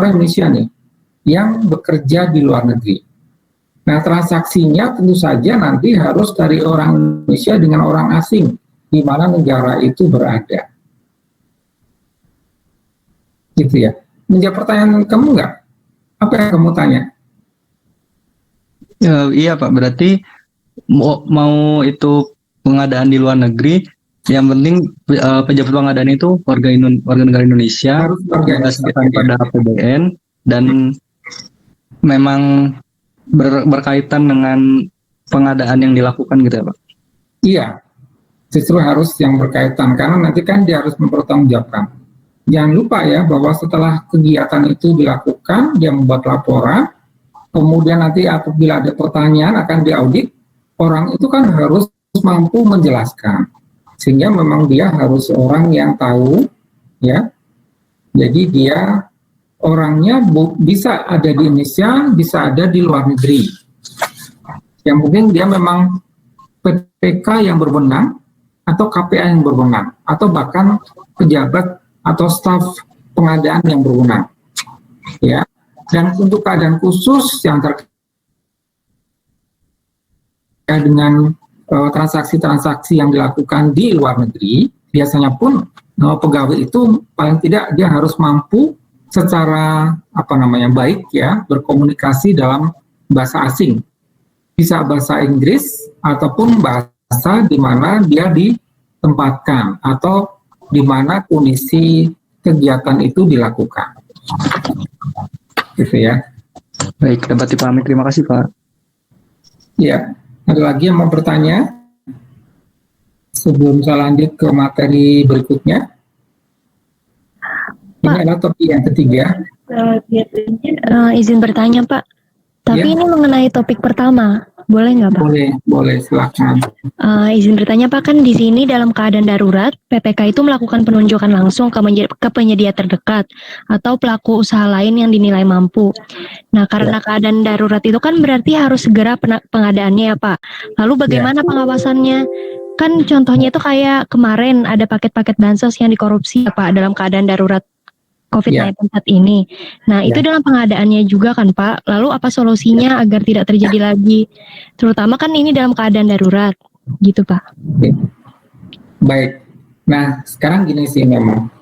nih, yang bekerja di luar negeri. Nah, transaksinya tentu saja nanti harus dari orang Indonesia dengan orang asing, di mana negara itu berada. Gitu ya. Menjawab pertanyaan kamu nggak? Apa yang kamu tanya? Iya, Pak, berarti mau itu pengadaan di luar negeri, yang penting pejabat pengadaan itu warga negara Indonesia, harus berdasarkan pada APBN, dan memang berkaitan dengan pengadaan yang dilakukan gitu ya, Pak? Iya, justru harus yang berkaitan, karena nanti kan dia harus mempertanggungjawabkan. Jangan lupa ya, bahwa setelah kegiatan itu dilakukan, dia membuat laporan, kemudian nanti apabila ada pertanyaan akan diaudit. Orang itu kan harus mampu menjelaskan, sehingga memang dia harus orang yang tahu, ya. Jadi dia orangnya bisa ada di Indonesia, bisa ada di luar negeri. Yang mungkin dia memang PPK yang berwenang, atau KPA yang berwenang, atau bahkan pejabat atau staf pengadaan yang berwenang, ya. Dan untuk keadaan khusus yang terkait dengan transaksi-transaksi yang dilakukan di luar negeri, biasanya pun pegawai itu paling tidak dia harus mampu secara baik ya berkomunikasi dalam bahasa asing, bisa bahasa Inggris ataupun bahasa di mana dia ditempatkan atau di mana kondisi kegiatan itu dilakukan, gitu ya. Baik, dapat dipahami. Terima kasih, Pak. Ya, ada lagi yang mau bertanya? Sebelum saya lanjut ke materi berikutnya. Ini adalah topik yang ketiga. Izin bertanya, Pak. Tapi Ya. ini mengenai topik pertama, boleh nggak, Pak? Boleh, silakan. Izin bertanya, Pak, kan di sini dalam keadaan darurat, PPK itu melakukan penunjukan langsung ke penyedia terdekat atau pelaku usaha lain yang dinilai mampu. Nah, karena keadaan darurat itu kan berarti harus segera pengadaannya ya, Pak. Lalu bagaimana pengawasannya? Kan contohnya itu kayak kemarin ada paket-paket bansos yang dikorupsi ya, Pak, dalam keadaan darurat COVID-19 saat ini. Nah, itu dalam pengadaannya juga kan, Pak. Lalu apa solusinya agar tidak terjadi lagi? Terutama kan ini dalam keadaan darurat, gitu, Pak. Baik. Nah, sekarang gini sih memang.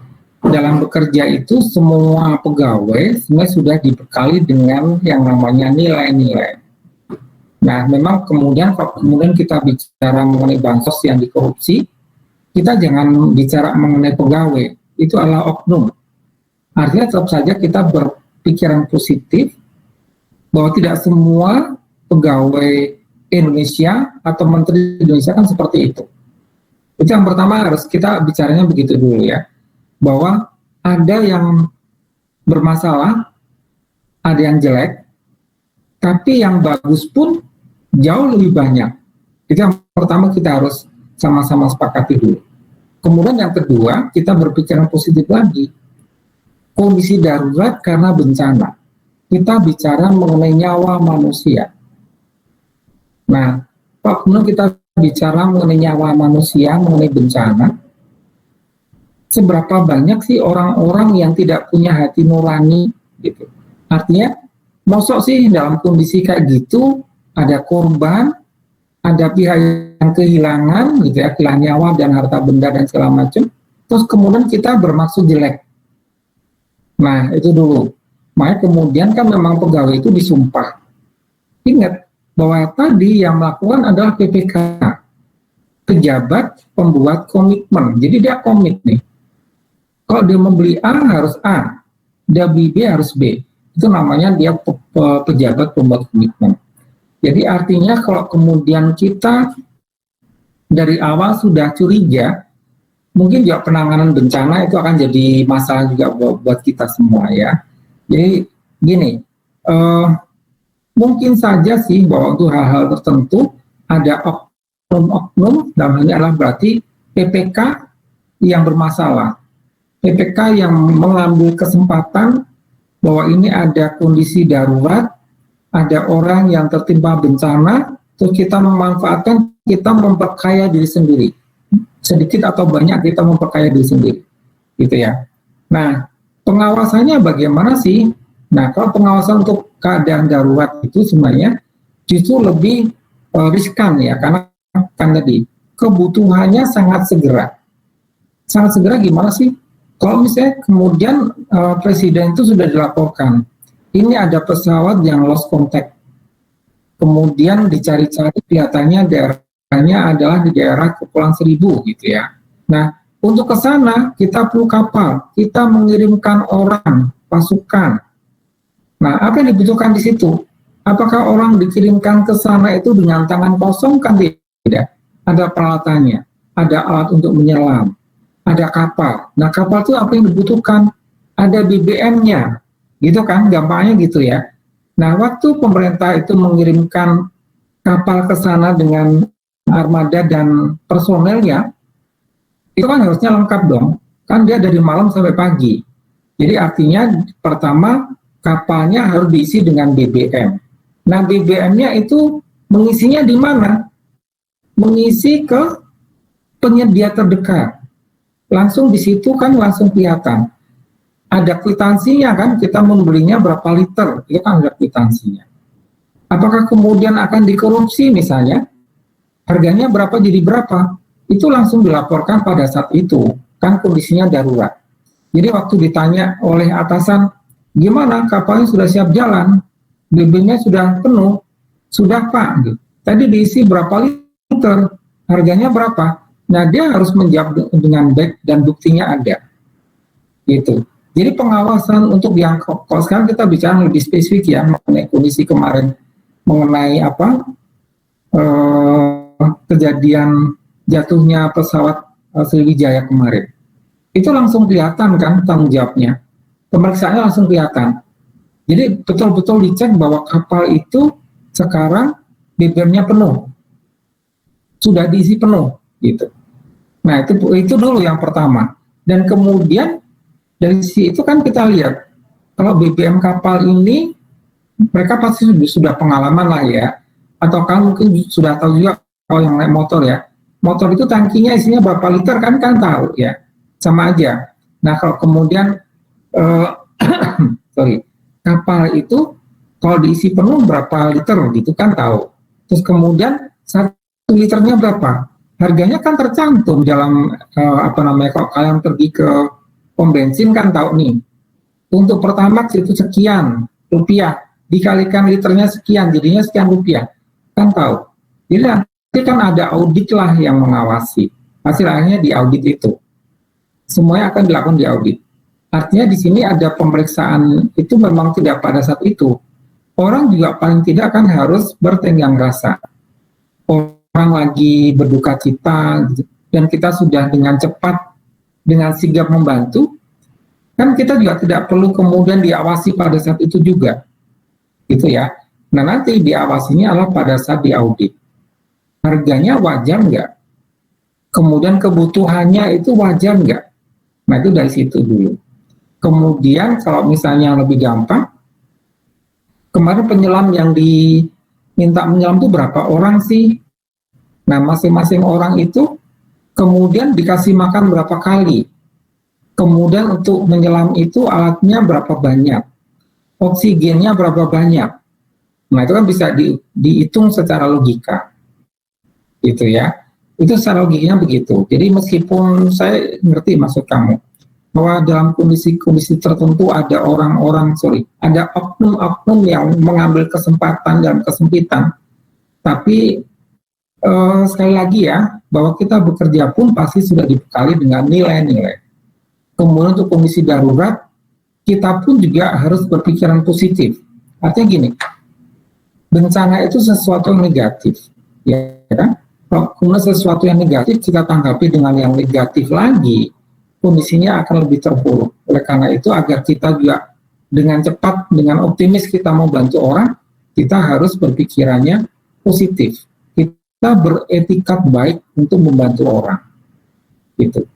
Dalam bekerja itu semua pegawai sebenarnya sudah dibekali dengan yang namanya nilai-nilai. Nah, memang kemudian kalau kita bicara mengenai bansos yang dikorupsi, kita jangan bicara mengenai pegawai. Itu adalah oknum. Artinya tetap saja kita berpikiran positif bahwa tidak semua pegawai Indonesia atau menteri Indonesia kan seperti itu. Itu yang pertama harus kita bicaranya begitu dulu ya. Bahwa ada yang bermasalah, ada yang jelek, tapi yang bagus pun jauh lebih banyak. Itu yang pertama kita harus sama-sama sepakati dulu. Kemudian yang kedua, kita berpikiran positif lagi. Kondisi darurat karena bencana. Kita bicara mengenai nyawa manusia. Nah, kalau kita bicara mengenai nyawa manusia, mengenai bencana, seberapa banyak sih orang-orang yang tidak punya hati nurani gitu. Artinya, mosok sih dalam kondisi kayak gitu, ada korban, ada pihak yang kehilangan, gitu ya, kehilangan nyawa dan harta benda dan segala macam, terus kemudian kita bermaksud jelek. Nah, itu dulu. Makanya kemudian kan memang pegawai itu disumpah. Ingat bahwa tadi yang melakukan adalah PPK, pejabat pembuat komitmen. Jadi dia komit nih. Kalau dia membeli A harus A, dia beli B harus B. Itu namanya dia pejabat pembuat komitmen. Jadi artinya kalau kemudian kita dari awal sudah curiga, mungkin juga penanganan bencana itu akan jadi masalah juga buat kita semua ya. Jadi gini, mungkin saja sih bahwa untuk hal-hal tertentu ada oknum-oknum, dalam hal ini adalah berarti PPK yang bermasalah. PPK yang mengambil kesempatan bahwa ini ada kondisi darurat, ada orang yang tertimpa bencana, terus kita memanfaatkan, kita memperkaya diri sendiri. Sedikit atau banyak kita memperkaya diri sendiri, gitu ya. Nah, pengawasannya bagaimana sih? Nah, kalau pengawasan untuk keadaan darurat itu sebenarnya justru lebih riskan ya, karena kan tadi kebutuhannya sangat segera. Sangat segera gimana sih? Kalau misalnya kemudian presiden itu sudah dilaporkan, ini ada pesawat yang lost contact, kemudian dicari-cari kelihatannya daerahnya adalah di daerah Kepulauan Seribu gitu ya. Nah, untuk ke sana kita perlu kapal, kita mengirimkan orang, pasukan. Nah, apa yang dibutuhkan di situ? Apakah orang dikirimkan ke sana itu dengan tangan kosong? Kan tidak. Ada peralatannya, ada alat untuk menyelam, ada kapal. Nah, kapal itu apa yang dibutuhkan? Ada BBM-nya, gitu kan? Gampangnya gitu ya. Nah, waktu pemerintah itu mengirimkan kapal ke sana dengan armada dan personelnya, itu kan harusnya lengkap dong. Kan dia dari malam sampai pagi. Jadi artinya pertama kapalnya harus diisi dengan BBM. Nah, BBM-nya itu mengisinya di mana? Mengisi ke penyedia terdekat. Langsung di situ kan langsung kelihatan. Ada kwitansinya kan, kita membelinya berapa liter, itu kan ada kwitansinya. Apakah kemudian akan dikorupsi misalnya? harganya berapa jadi berapa, itu langsung dilaporkan pada saat itu, kan kondisinya darurat. Jadi waktu ditanya oleh atasan, gimana kapalnya sudah siap jalan, BB-nya sudah penuh, sudah Pak, gitu. Tadi diisi berapa liter, harganya berapa, nah dia harus menjawab dengan baik dan buktinya ada, gitu. Jadi pengawasan untuk yang kalau sekarang kita bicara lebih spesifik ya mengenai kondisi kemarin, mengenai kejadian jatuhnya pesawat Sriwijaya kemarin. Itu langsung kelihatan kan tanggung jawabnya. Pemeriksaannya langsung kelihatan. Jadi betul-betul dicek bahwa kapal itu sekarang BBM-nya penuh. Sudah diisi penuh gitu. Nah, itu dulu yang pertama. Dan kemudian dari sisi itu kan kita lihat kalau BBM kapal ini mereka pasti sudah pengalaman lah ya. Atau kan mungkin sudah tahu juga kalau yang naik motor ya. Motor itu tangkinya isinya berapa liter kan tahu ya. Sama aja. Nah kalau kemudian kapal itu kalau diisi penuh berapa liter gitu kan tahu. Terus kemudian 1 liternya berapa? Harganya kan tercantum dalam kalau kalian pergi ke pom bensin kan tahu nih. Untuk Pertamax itu sekian rupiah, dikalikan liternya sekian, jadinya sekian rupiah. Kan tahu. Jadi nanti kan ada audit lah yang mengawasi. Hasil akhirnya di audit itu. Semuanya akan dilakukan di audit. Artinya di sini ada pemeriksaan itu memang tidak pada saat itu. Orang juga paling tidak kan harus bertenggang rasa. Orang lagi berduka cita dan kita sudah dengan cepat, dengan sigap membantu, kan kita juga tidak perlu kemudian diawasi pada saat itu juga. Gitu ya. Nah nanti diawasinya adalah pada saat diaudit. Harganya wajar nggak? Kemudian kebutuhannya itu wajar nggak? Nah itu dari situ dulu. Kemudian kalau misalnya yang lebih gampang, kemarin penyelam yang diminta menyelam itu berapa orang sih? Nah masing-masing orang itu kemudian dikasih makan berapa kali? Kemudian untuk menyelam itu alatnya berapa banyak? Oksigennya berapa banyak? Nah itu kan bisa dihitung secara logika. Gitu ya. Itu secara logikanya begitu. Jadi meskipun saya ngerti maksud kamu, bahwa dalam kondisi-kondisi tertentu ada ada oknum-oknum yang mengambil kesempatan dalam kesempitan. Tapi sekali lagi ya, bahwa kita bekerja pun pasti sudah dibekali dengan nilai-nilai. Kemudian untuk kondisi darurat, kita pun juga harus berpikiran positif. Artinya gini, bencana itu sesuatu yang negatif, ya kan? Kalau kemudian sesuatu yang negatif kita tanggapi dengan yang negatif lagi, kondisinya akan lebih terpuruk. Oleh karena itu agar kita juga dengan cepat, dengan optimis kita mau bantu orang, kita harus berpikirannya positif. Kita beretikat baik untuk membantu orang. Gitu.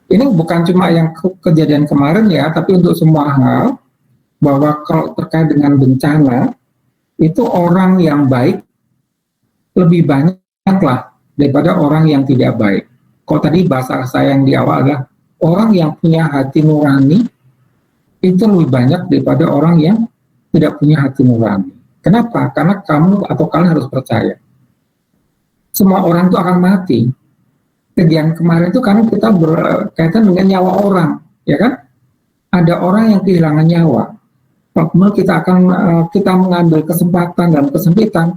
Ini bukan cuma yang kejadian kemarin ya, tapi untuk semua hal, bahwa kalau terkait dengan bencana, itu orang yang baik lebih banyak lah daripada orang yang tidak baik. Kalau tadi bahasa saya yang di awal adalah orang yang punya hati nurani itu lebih banyak daripada orang yang tidak punya hati nurani. Kenapa? Karena kamu atau kalian harus percaya. Semua orang itu akan mati. Kejadian kemarin itu karena kita berkaitan dengan nyawa orang, ya kan? Ada orang yang kehilangan nyawa. Kemudian kita mengambil kesempatan dalam kesempitan,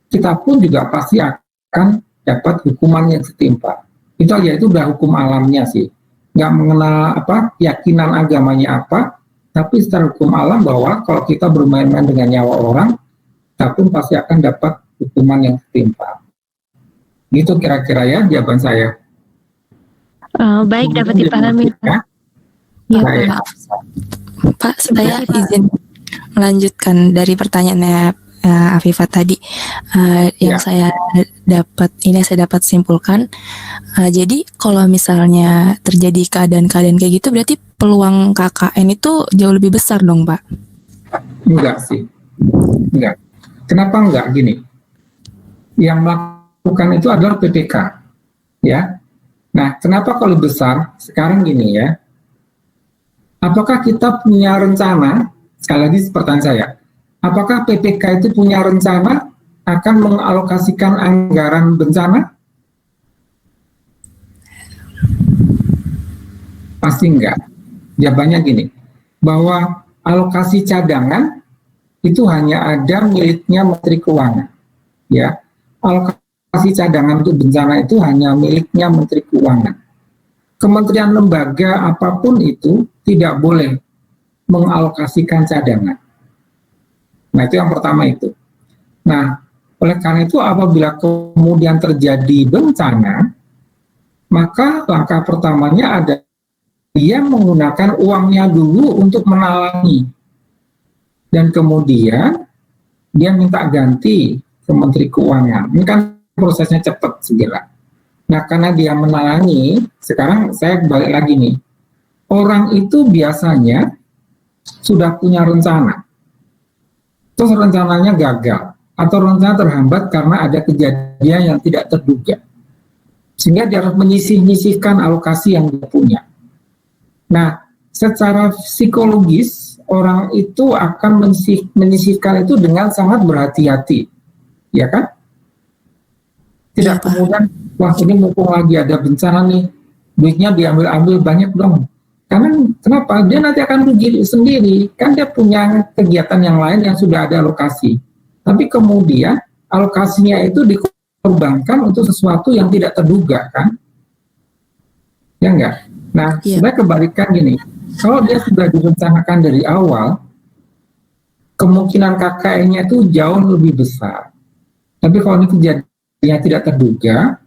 kita pun juga pasti akan dapat hukuman yang setimpal. Itu aja, itu udah hukum alamnya sih. Nggak mengenal keyakinan agamanya apa, tapi secara hukum alam bahwa kalau kita bermain-main dengan nyawa orang, kita pun pasti akan dapat hukuman yang setimpal. Gitu kira-kira ya jawaban saya. Baik, dapat dipahami. Ya, Pak, saya izin melanjutkan dari pertanyaannya Afifah tadi. Yang saya dapat simpulkan, jadi kalau misalnya terjadi keadaan-keadaan kayak gitu, berarti peluang KKN itu jauh lebih besar dong, Pak? Enggak sih, enggak. Kenapa enggak? Gini, yang melakukan itu adalah PPK, ya. Nah, kenapa kalau besar? Sekarang gini ya, apakah kita punya rencana? Sekali lagi pertanyaan saya, apakah PPK itu punya rencana akan mengalokasikan anggaran bencana? Pasti enggak. Jawabannya gini, bahwa alokasi cadangan itu hanya ada miliknya Menteri Keuangan. Ya, alokasi cadangan untuk bencana itu hanya miliknya Menteri Keuangan. Kementerian lembaga apapun itu tidak boleh mengalokasikan cadangan. Nah, itu yang pertama itu. Nah, oleh karena itu apabila kemudian terjadi bencana, maka langkah pertamanya ada dia menggunakan uangnya dulu untuk menalangi. Dan kemudian dia minta ganti ke Menteri Keuangan. Ini kan prosesnya cepat segera. Nah, karena dia menalangi, sekarang saya balik lagi nih. Orang itu biasanya sudah punya rencana. Terus rencananya gagal. Atau rencana terhambat karena ada kejadian yang tidak terduga. Sehingga dia harus menyisihkan alokasi yang dia punya. Nah, secara psikologis, orang itu akan menyisihkan itu dengan sangat berhati-hati. Ya kan? Tidak kemudian, wah ini mumpung lagi ada bencana nih, duitnya diambil-ambil banyak dong. Karena kenapa? Dia nanti akan rugi sendiri. Kan dia punya kegiatan yang lain yang sudah ada alokasi. Tapi kemudian alokasinya itu dikorbankan untuk sesuatu yang tidak terduga kan? Ya enggak? Nah, sebenarnya kebalikan gini, kalau dia sudah direncanakan dari awal, kemungkinan KKN-nya itu jauh lebih besar. Tapi kalau ini kejadiannya tidak terduga,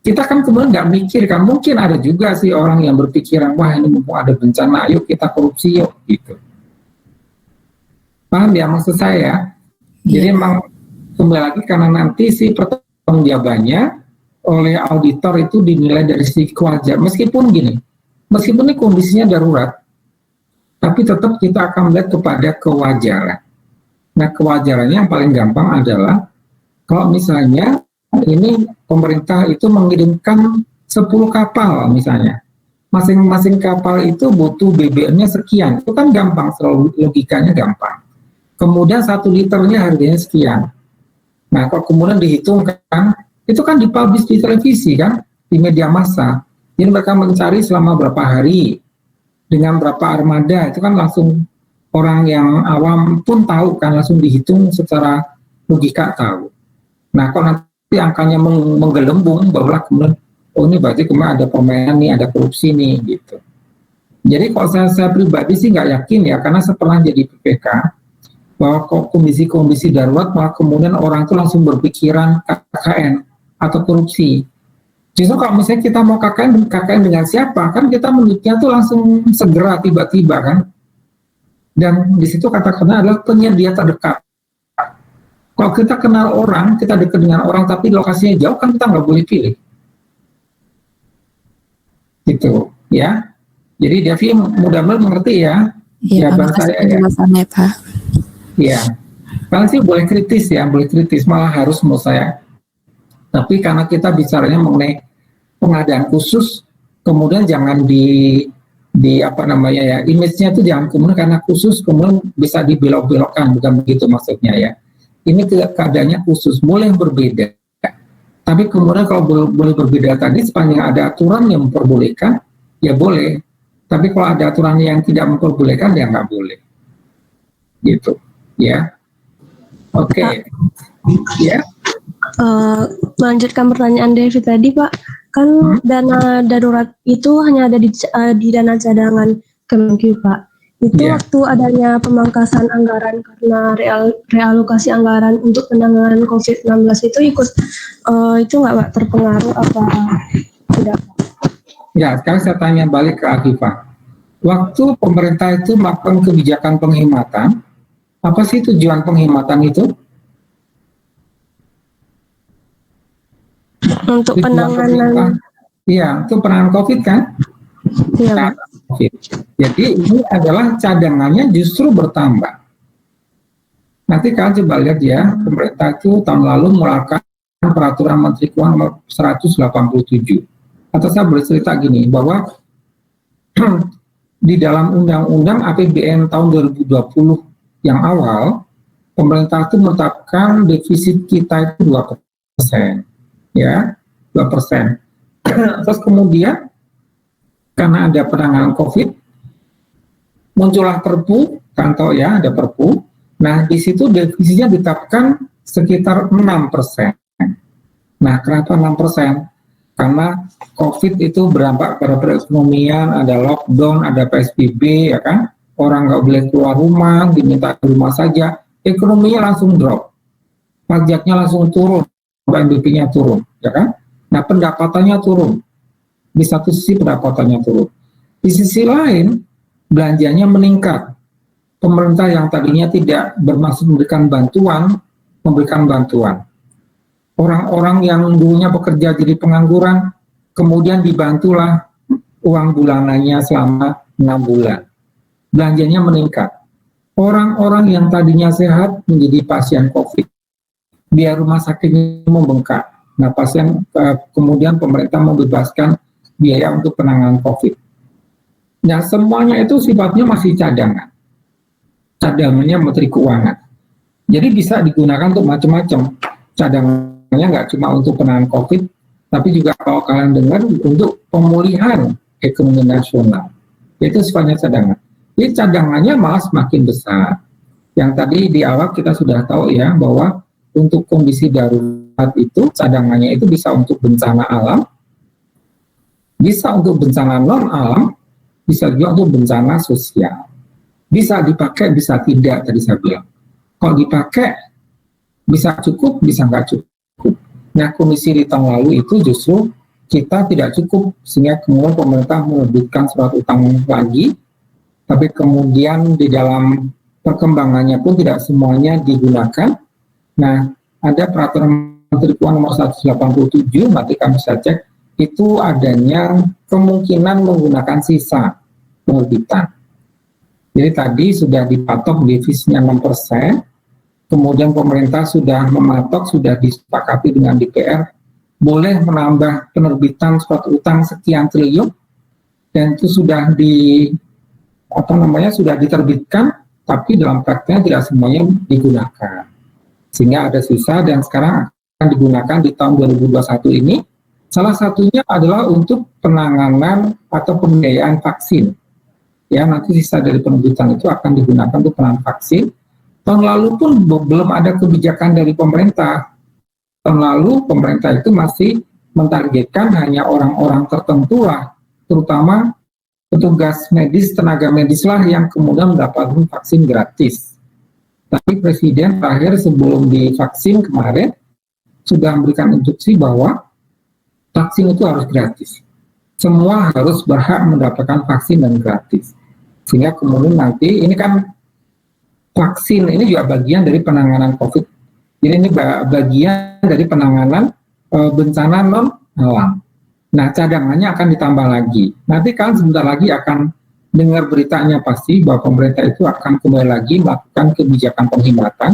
kita kan kemudian nggak mikir kan, mungkin ada juga sih orang yang berpikiran, wah ini mumpung ada bencana, ayo kita korupsi yuk, gitu. Paham ya maksud saya? Jadi memang kembali lagi karena nanti si pertanggungjawabannya oleh auditor itu dinilai dari sisi kewajaran. Meskipun gini, meskipun ini kondisinya darurat, tapi tetap kita akan melihat kepada kewajaran. Nah, kewajarannya yang paling gampang adalah kalau misalnya ini pemerintah itu mengirimkan 10 kapal misalnya. Masing-masing kapal itu butuh BBM-nya sekian. Itu kan gampang, selalu logikanya gampang. Kemudian 1 liternya harganya sekian. Nah, kalau kemudian dihitungkan, itu kan dipublish di televisi kan, di media massa. Jadi mereka mencari selama berapa hari, dengan berapa armada, itu kan langsung orang yang awam pun tahu kan, langsung dihitung secara logika tahu. Nah, kalau nanti angkanya menggelembung, barulah kemudian, oh ini berarti kemarin ada permainan nih, ada korupsi nih, gitu. Jadi kalau saya pribadi sih nggak yakin ya, karena setelah jadi PPK, bahwa komisi-komisi darurat, malah kemudian orang itu langsung berpikiran KKN atau korupsi. Justru kalau misalnya kita mau KKN dengan siapa, kan kita menurutnya tuh langsung segera tiba-tiba kan. Dan di situ kata-kata adalah penyedia terdekat. Kalau kita kenal orang, kita dekat dengan orang, tapi lokasinya jauh, kan kita nggak boleh pilih. Gitu, ya. Jadi Devi mudah-mudahan mengerti ya. Iya, Pak, saya ya. Pak. Iya, paling sih boleh kritis ya, boleh kritis, malah harus menurut saya. Tapi karena kita bicaranya mengenai pengadaan khusus, kemudian jangan di apa namanya ya, image-nya itu jangan kemudian karena khusus kemudian bisa dibelok-belokkan, bukan begitu maksudnya ya. Ini keadaannya khusus, boleh berbeda. Tapi kemudian kalau boleh berbeda tadi, sepanjang ada aturan yang memperbolehkan, ya boleh. Tapi kalau ada aturan yang tidak memperbolehkan, ya nggak boleh. Gitu. Ya, oke, ya. Melanjutkan pertanyaan Devi tadi, Pak, kan dana darurat itu hanya ada di dana cadangan Kemenkyu, Pak. Itu waktu adanya pemangkasan anggaran karena realokasi anggaran untuk penanganan COVID-19 itu itu nggak Pak terpengaruh apa tidak? Ya, sekarang saya tanya balik ke Afifah. Waktu pemerintah itu melakukan kebijakan penghematan, apa sih tujuan penghematan itu? Untuk penanganan. Iya, itu penanganan COVID kan? Iya. COVID. Jadi ini adalah cadangannya justru bertambah. Nanti kalian coba lihat ya, pemerintah itu tahun lalu mengeluarkan peraturan Menteri Keuangan 187. Atau saya bercerita gini, bahwa di dalam Undang-Undang APBN tahun 2020 yang awal, pemerintah itu menetapkan defisit kita itu 2%, ya, 2%. Terus kemudian karena ada penanganan COVID, muncullah Perpu, kan tahu ya ada Perpu. Nah, di situ defisitnya ditetapkan sekitar 6%. Nah, kenapa 6%? Karena COVID itu berdampak pada perekonomian, ada lockdown, ada PSBB, ya kan? Orang nggak boleh keluar rumah, diminta di rumah saja, ekonominya langsung drop, pajaknya langsung turun, PNBP-nya turun, ya kan? Nah, pendapatannya turun. Di satu sisi pendapatannya turun, di sisi lain belanjanya meningkat. Pemerintah yang tadinya tidak bermaksud memberikan bantuan. Orang-orang yang dulunya bekerja jadi pengangguran, kemudian dibantulah uang bulanannya selama 6 bulan. Belanjanya meningkat. Orang-orang yang tadinya sehat menjadi pasien COVID. Biaya rumah sakitnya membengkak. Nah, kemudian pemerintah membebaskan biaya untuk penanganan COVID. Nah, semuanya itu sifatnya masih cadangan. Cadangannya Menteri Keuangan. Jadi bisa digunakan untuk macam-macam. Cadangannya nggak cuma untuk penanganan COVID, tapi juga kalau kalian dengar untuk pemulihan ekonomi nasional. Itu sifatnya cadangan. Jadi cadangannya malah semakin besar. Yang tadi di awal kita sudah tahu ya, bahwa untuk kondisi darurat itu, cadangannya itu bisa untuk bencana alam, bisa untuk bencana non-alam, bisa juga untuk bencana sosial. Bisa dipakai, bisa tidak, tadi saya bilang. Kalau dipakai, bisa cukup, bisa nggak cukup. Nah, kondisi di tahun lalu itu justru kita tidak cukup, sehingga kemudian pemerintah menerbitkan surat utang lagi, tapi kemudian di dalam perkembangannya pun tidak semuanya digunakan. Nah, ada peraturan Menteri Keuangan nomor 187, nanti kami bisa cek, itu adanya kemungkinan menggunakan sisa penerbitan. Jadi tadi sudah dipatok defisitnya 6%, kemudian pemerintah sudah mematok, sudah disepakati dengan DPR, boleh menambah penerbitan surat utang sekian triliun, dan itu sudah sudah diterbitkan, tapi dalam prakteknya tidak semuanya digunakan. Sehingga ada sisa dan sekarang akan digunakan di tahun 2021 ini. Salah satunya adalah untuk penanganan atau pembiayaan vaksin. Ya, nanti sisa dari penerbitan itu akan digunakan untuk penanganan vaksin. Tahun lalu pun belum ada kebijakan dari pemerintah. Tahun lalu pemerintah itu masih mentargetkan hanya orang-orang tertentu lah, terutama petugas medis, tenaga medis lah yang kemudian mendapatkan vaksin gratis. Tapi Presiden terakhir sebelum divaksin kemarin sudah memberikan instruksi bahwa vaksin itu harus gratis. Semua harus berhak mendapatkan vaksin dan gratis. Sehingga kemudian nanti, ini kan vaksin ini juga bagian dari penanganan COVID. Jadi ini bagian dari penanganan bencana non-alam. Nah, cadangannya akan ditambah lagi. Nanti kan sebentar lagi akan dengar beritanya pasti bahwa pemerintah itu akan kembali lagi melakukan kebijakan penghematan.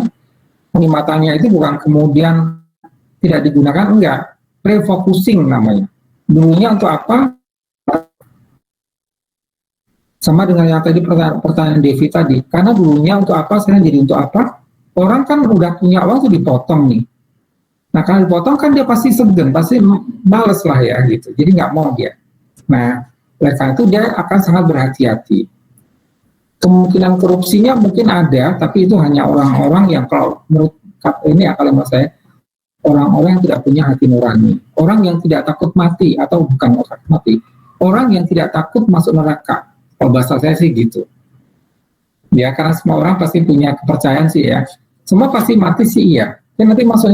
Penghematannya itu bukan kemudian tidak digunakan, enggak. Refocusing namanya. Dulunya untuk apa? Sama dengan yang tadi pertanyaan Devi tadi. Karena dulunya untuk apa, sekarang jadi untuk apa? Orang kan udah punya uang tuh dipotong nih. Nah, kalau dipotong kan dia pasti segen, pasti males lah ya gitu. Jadi nggak mau dia. Nah, oleh karena itu dia akan sangat berhati-hati. Kemungkinan korupsinya mungkin ada, tapi itu hanya orang-orang yang kalau menurut ini kalimat saya, orang-orang yang tidak punya hati nurani. Orang yang tidak takut mati, atau bukan orang mati. Orang yang tidak takut masuk neraka. Kalau bahasa saya sih gitu. Ya, karena semua orang pasti punya kepercayaan sih ya. Semua pasti mati sih iya. Dan nanti masuk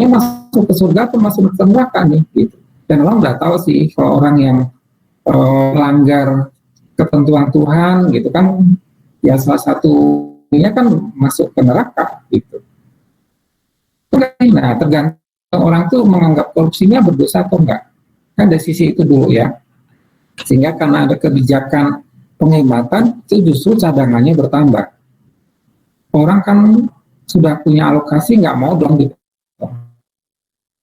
ke surga atau masuk ke neraka nih gitu. Dan orang udah tahu sih kalau orang yang melanggar ketentuan Tuhan gitu kan, ya salah satunya kan masuk ke neraka gitu. Nah, tergantung orang tuh menganggap korupsinya berdosa atau enggak. Kan dari sisi itu dulu ya. Sehingga karena ada kebijakan penghematan, itu justru cadangannya bertambah. Orang kan sudah punya alokasi, nggak mau dong gitu.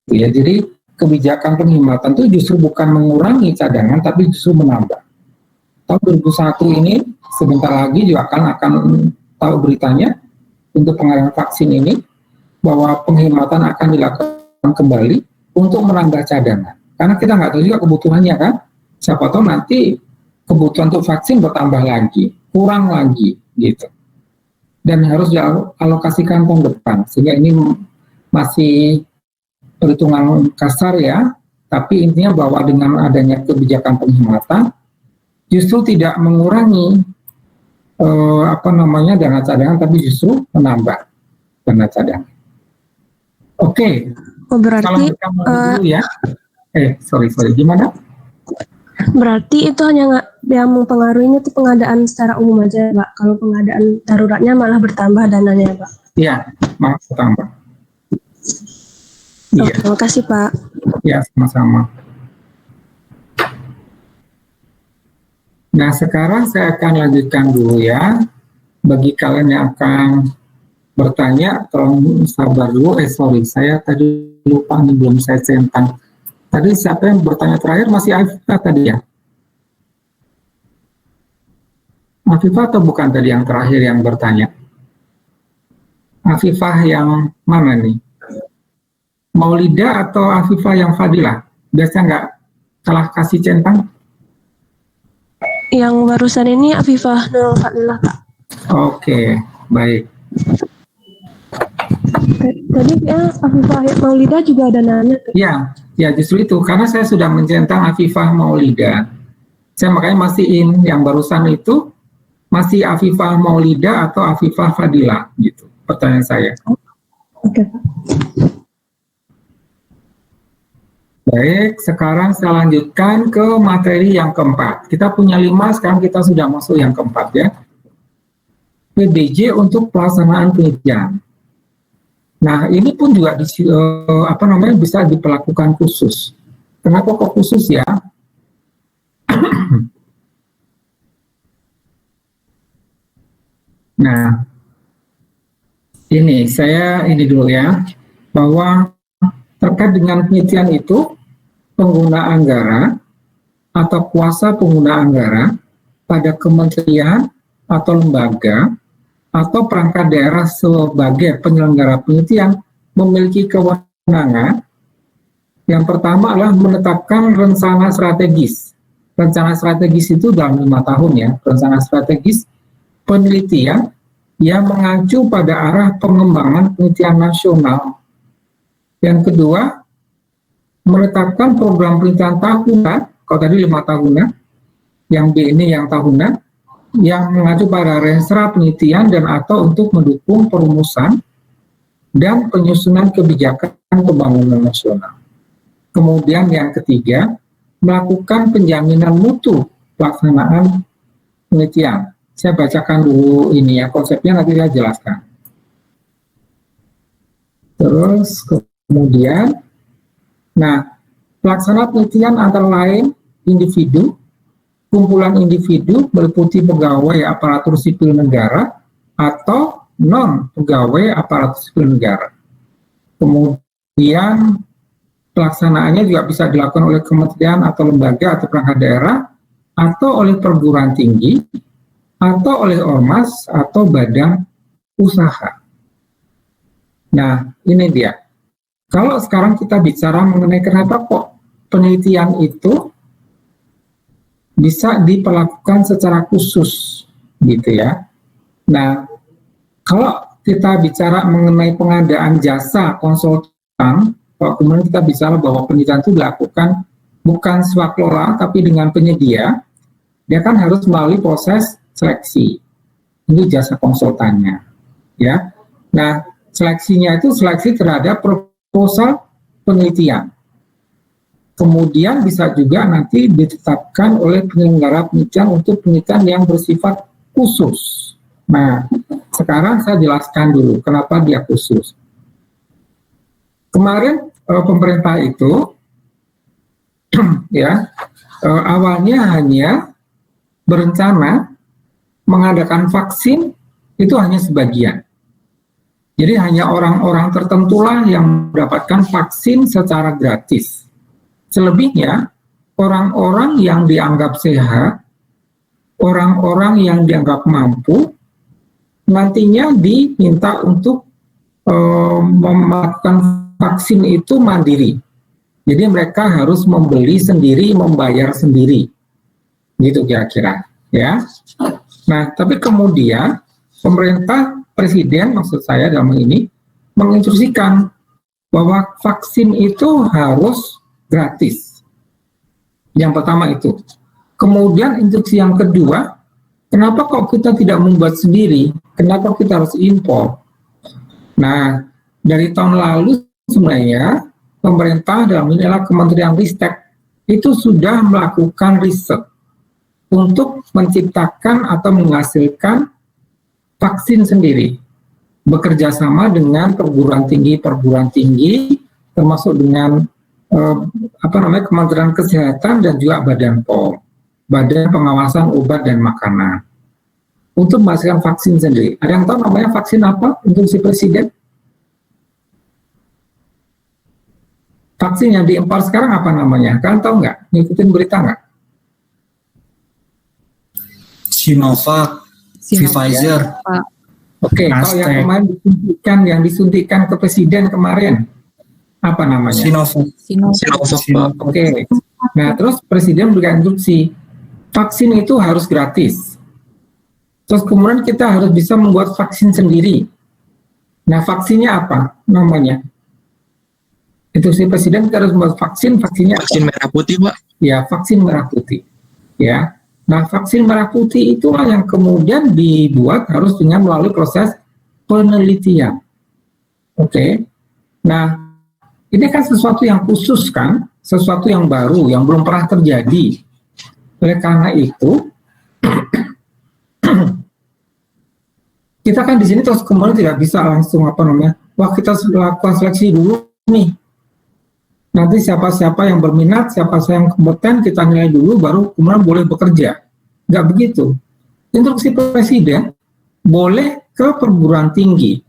Ya, jadi kebijakan penghematan itu justru bukan mengurangi cadangan, tapi justru menambah. Tahun 2001 ini, sebentar lagi juga akan tahu beritanya, untuk pengadaan vaksin ini, bahwa penghematan akan dilakukan kembali untuk menambah cadangan. Karena kita nggak tahu juga kebutuhannya kan. Siapa tahu nanti kebutuhan untuk vaksin bertambah lagi, kurang lagi gitu. Dan harus dialokasikan tahun depan. Sehingga ini masih perhitungan kasar ya, tapi intinya bahwa dengan adanya kebijakan penghematan justru tidak mengurangi dana cadangan, tapi justru menambah dana cadangan. Oke. Oh, berarti dulu ya. Sorry, gimana? berarti itu hanya yang mempengaruhinya itu pengadaan secara umum aja, Pak. Kalau pengadaan daruratnya malah bertambah dananya, Pak. Iya, malah bertambah. Iya. Terima kasih, Pak. Ya, sama-sama. Nah, sekarang saya akan lanjutkan dulu ya. Bagi kalian yang akan bertanya, tolong sabar dulu. Saya tadi lupa nih, belum saya centang. Tadi siapa yang bertanya terakhir? Masih Afifah tadi ya? Afifah atau bukan tadi yang terakhir yang bertanya? Afifah yang mana nih? Maulida atau Afifah yang Fadilah? Biasa nggak kalah kasih centang? Yang barusan ini Afifah Nurul Fadilah, Pak. Oke, baik. Tadi ya Afifah Maulida juga ada nanya. Ya justru itu, karena saya sudah mencentang Afifah Maulida. Saya makanya mastiin yang barusan itu masih Afifah Maulida atau Afifah Fadilah gitu. Pertanyaan saya. Oke. Baik, sekarang saya lanjutkan ke materi yang keempat. Kita punya 5, sekarang kita sudah masuk yang keempat ya. PBJ untuk pelaksanaan penelitian. Nah, ini pun juga bisa diperlakukan khusus. Kenapa kok khusus ya? Nah, ini dulu ya, bahwa terkait dengan penelitian itu, pengguna anggaran atau kuasa pengguna anggaran pada kementerian atau lembaga atau perangkat daerah sebagai penyelenggara penelitian memiliki kewenangan. Yang pertama adalah menetapkan rencana strategis. Rencana strategis itu dalam 5 tahun ya, rencana strategis penelitian yang mengacu pada arah pengembangan penelitian nasional. Yang kedua, menetapkan program penelitian tahunan, kalau tadi 5 tahunan, yang B ini yang tahunan, yang mengacu pada resra penelitian dan atau untuk mendukung perumusan dan penyusunan kebijakan pembangunan nasional. Kemudian yang ketiga, melakukan penjaminan mutu pelaksanaan penelitian. Saya bacakan dulu ini ya, konsepnya nanti saya jelaskan. Terus kemudian, pelaksanaan penelitian antara lain individu, kumpulan individu meliputi pegawai aparatur sipil negara atau non-pegawai aparatur sipil negara. Kemudian pelaksanaannya juga bisa dilakukan oleh kementerian atau lembaga atau perangkat daerah atau oleh perguruan tinggi atau oleh ormas atau badan usaha. Nah, ini dia. Kalau sekarang kita bicara mengenai kenapa kok penelitian itu bisa diperlakukan secara khusus gitu ya. Nah, kalau kita bicara mengenai pengadaan jasa konsultan, kalau kemudian kita bicara bahwa penelitian itu dilakukan bukan swaklola tapi dengan penyedia, dia kan harus melalui proses seleksi. Ini jasa konsultannya, ya. Nah, seleksinya itu seleksi terhadap proposal penelitian. Kemudian bisa juga nanti ditetapkan oleh penyelenggara penelitian untuk penelitian yang bersifat khusus. Nah, sekarang saya jelaskan dulu kenapa dia khusus. Kemarin pemerintah itu awalnya hanya berencana mengadakan vaksin itu hanya sebagian. Jadi hanya orang-orang tertentulah yang mendapatkan vaksin secara gratis. Selebihnya, orang-orang yang dianggap sehat, orang-orang yang dianggap mampu, nantinya diminta untuk melakukan vaksin itu mandiri. Jadi mereka harus membeli sendiri, membayar sendiri. gitu kira-kira ya. Nah, tapi kemudian pemerintah, presiden maksud saya dalam ini menginstruksikan bahwa vaksin itu harus gratis. Yang pertama itu. Kemudian instruksi yang kedua, kenapa kok kita tidak membuat sendiri? Kenapa kita harus impor? Nah, dari tahun lalu sebenarnya pemerintah dalam ini adalah Kementerian Ristek itu sudah melakukan riset untuk menciptakan atau menghasilkan vaksin sendiri, bekerja sama dengan perguruan tinggi, termasuk dengan Kementerian Kesehatan dan juga Badan POM, Badan Pengawasan Obat dan Makanan, untuk menghasilkan vaksin sendiri. Ada yang tahu namanya vaksin apa untuk si presiden? Vaksin yang diimpor sekarang apa namanya? Kalian tahu nggak? Ngikutin berita nggak? Sinovac, Pfizer. Oke, kalau yang kemarin disuntikan ke presiden kemarin, apa namanya? Sinovac. Oke. Nah, terus presiden berikan instruksi, vaksin itu harus gratis. Terus kemudian kita harus bisa membuat vaksin sendiri. Nah, vaksinnya apa namanya? Instruksi presiden kita harus membuat vaksinnya vaksin merah putih, Pak. Ya, vaksin merah putih. Ya. Nah, vaksin merah putih itulah yang kemudian dibuat harus dengan melalui proses penelitian. Oke. Nah, ini kan sesuatu yang khusus kan, sesuatu yang baru, yang belum pernah terjadi. Oleh karena itu, kita kan di sini terus kemudian tidak bisa langsung wah kita lakukan seleksi dulu nih. Nanti siapa-siapa yang berminat, siapa yang kompeten, kita nilai dulu, baru kemudian boleh bekerja. Nggak begitu. Instruksi presiden boleh ke perguruan tinggi,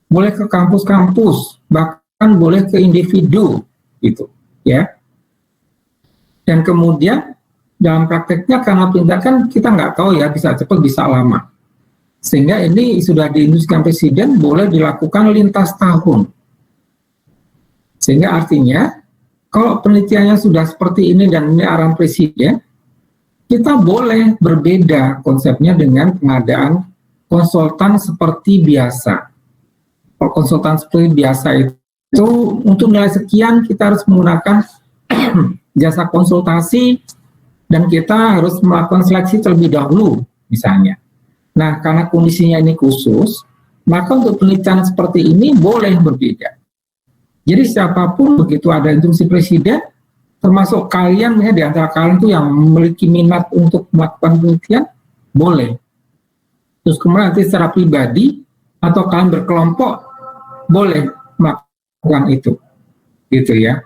boleh ke kampus-kampus, bahkan boleh ke individu, gitu, ya. Dan kemudian dalam prakteknya karena perintah kan kita nggak tahu ya, bisa cepat, bisa lama. Sehingga ini sudah diinstruksikan presiden boleh dilakukan lintas tahun. Sehingga artinya kalau penelitiannya sudah seperti ini dan ini arahan presiden, kita boleh berbeda konsepnya dengan pengadaan konsultan seperti biasa. Kalau konsultan seperti biasa itu untuk nilai sekian kita harus menggunakan jasa konsultasi dan kita harus melakukan seleksi terlebih dahulu misalnya. Nah, karena kondisinya ini khusus, maka untuk penelitian seperti ini boleh berbeda. Jadi siapapun begitu ada instruksi presiden, termasuk kalian ya, di antara kalian itu yang memiliki minat untuk melakukan penelitian, boleh. Terus kemudian nanti secara pribadi atau kalian berkelompok boleh melakukan itu, gitu ya.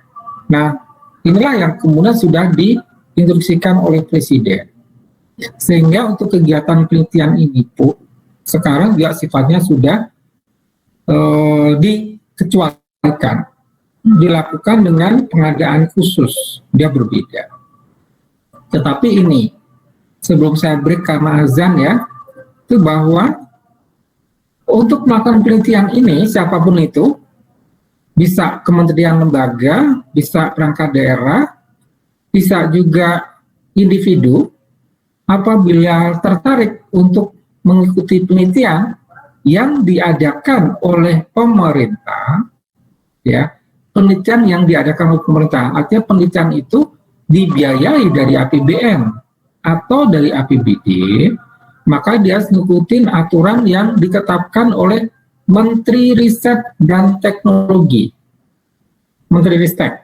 Nah, inilah yang kemudian sudah diinstruksikan oleh presiden. Sehingga untuk kegiatan penelitian ini pun sekarang juga sifatnya sudah dikecualikan, dilakukan dengan pengadaan khusus, dia berbeda. Tetapi ini sebelum saya break karena azan ya, itu bahwa untuk melakukan penelitian ini siapapun itu, bisa kementerian lembaga, bisa perangkat daerah, bisa juga individu, apabila tertarik untuk mengikuti penelitian yang diadakan oleh pemerintah, ya, penelitian yang diadakan oleh pemerintah, artinya penelitian itu dibiayai dari APBN atau dari APBD, maka dia harus mengikuti aturan yang ditetapkan oleh Menteri Riset dan Teknologi, Menteri Ristek,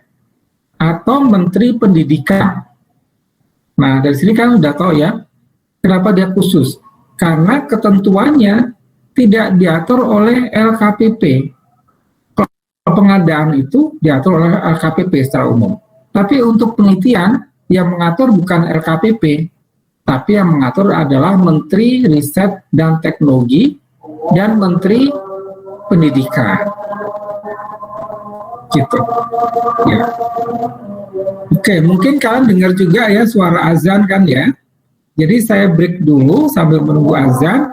atau Menteri Pendidikan. Nah, dari sini kan udah tahu ya, kenapa dia khusus. Karena ketentuannya tidak diatur oleh LKPP. Pengadaan itu diatur oleh LKPP secara umum. Tapi untuk penelitian, yang mengatur bukan LKPP, tapi yang mengatur adalah Menteri Riset dan Teknologi dan Menteri Pendidikan. Gitu. Ya. Oke, mungkin kalian dengar juga ya suara azan kan ya. Jadi saya break dulu sambil menunggu azan.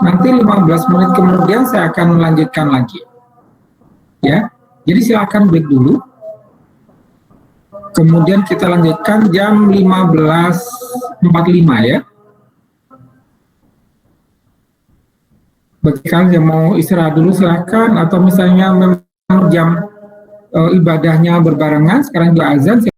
Nanti 15 menit kemudian saya akan melanjutkan lagi. Ya. Jadi silakan break dulu. Kemudian kita lanjutkan jam 15.45 ya. Bagi kalian yang mau istirahat dulu silakan, atau misalnya memang jam ibadahnya berbarengan, sekarang juga azan.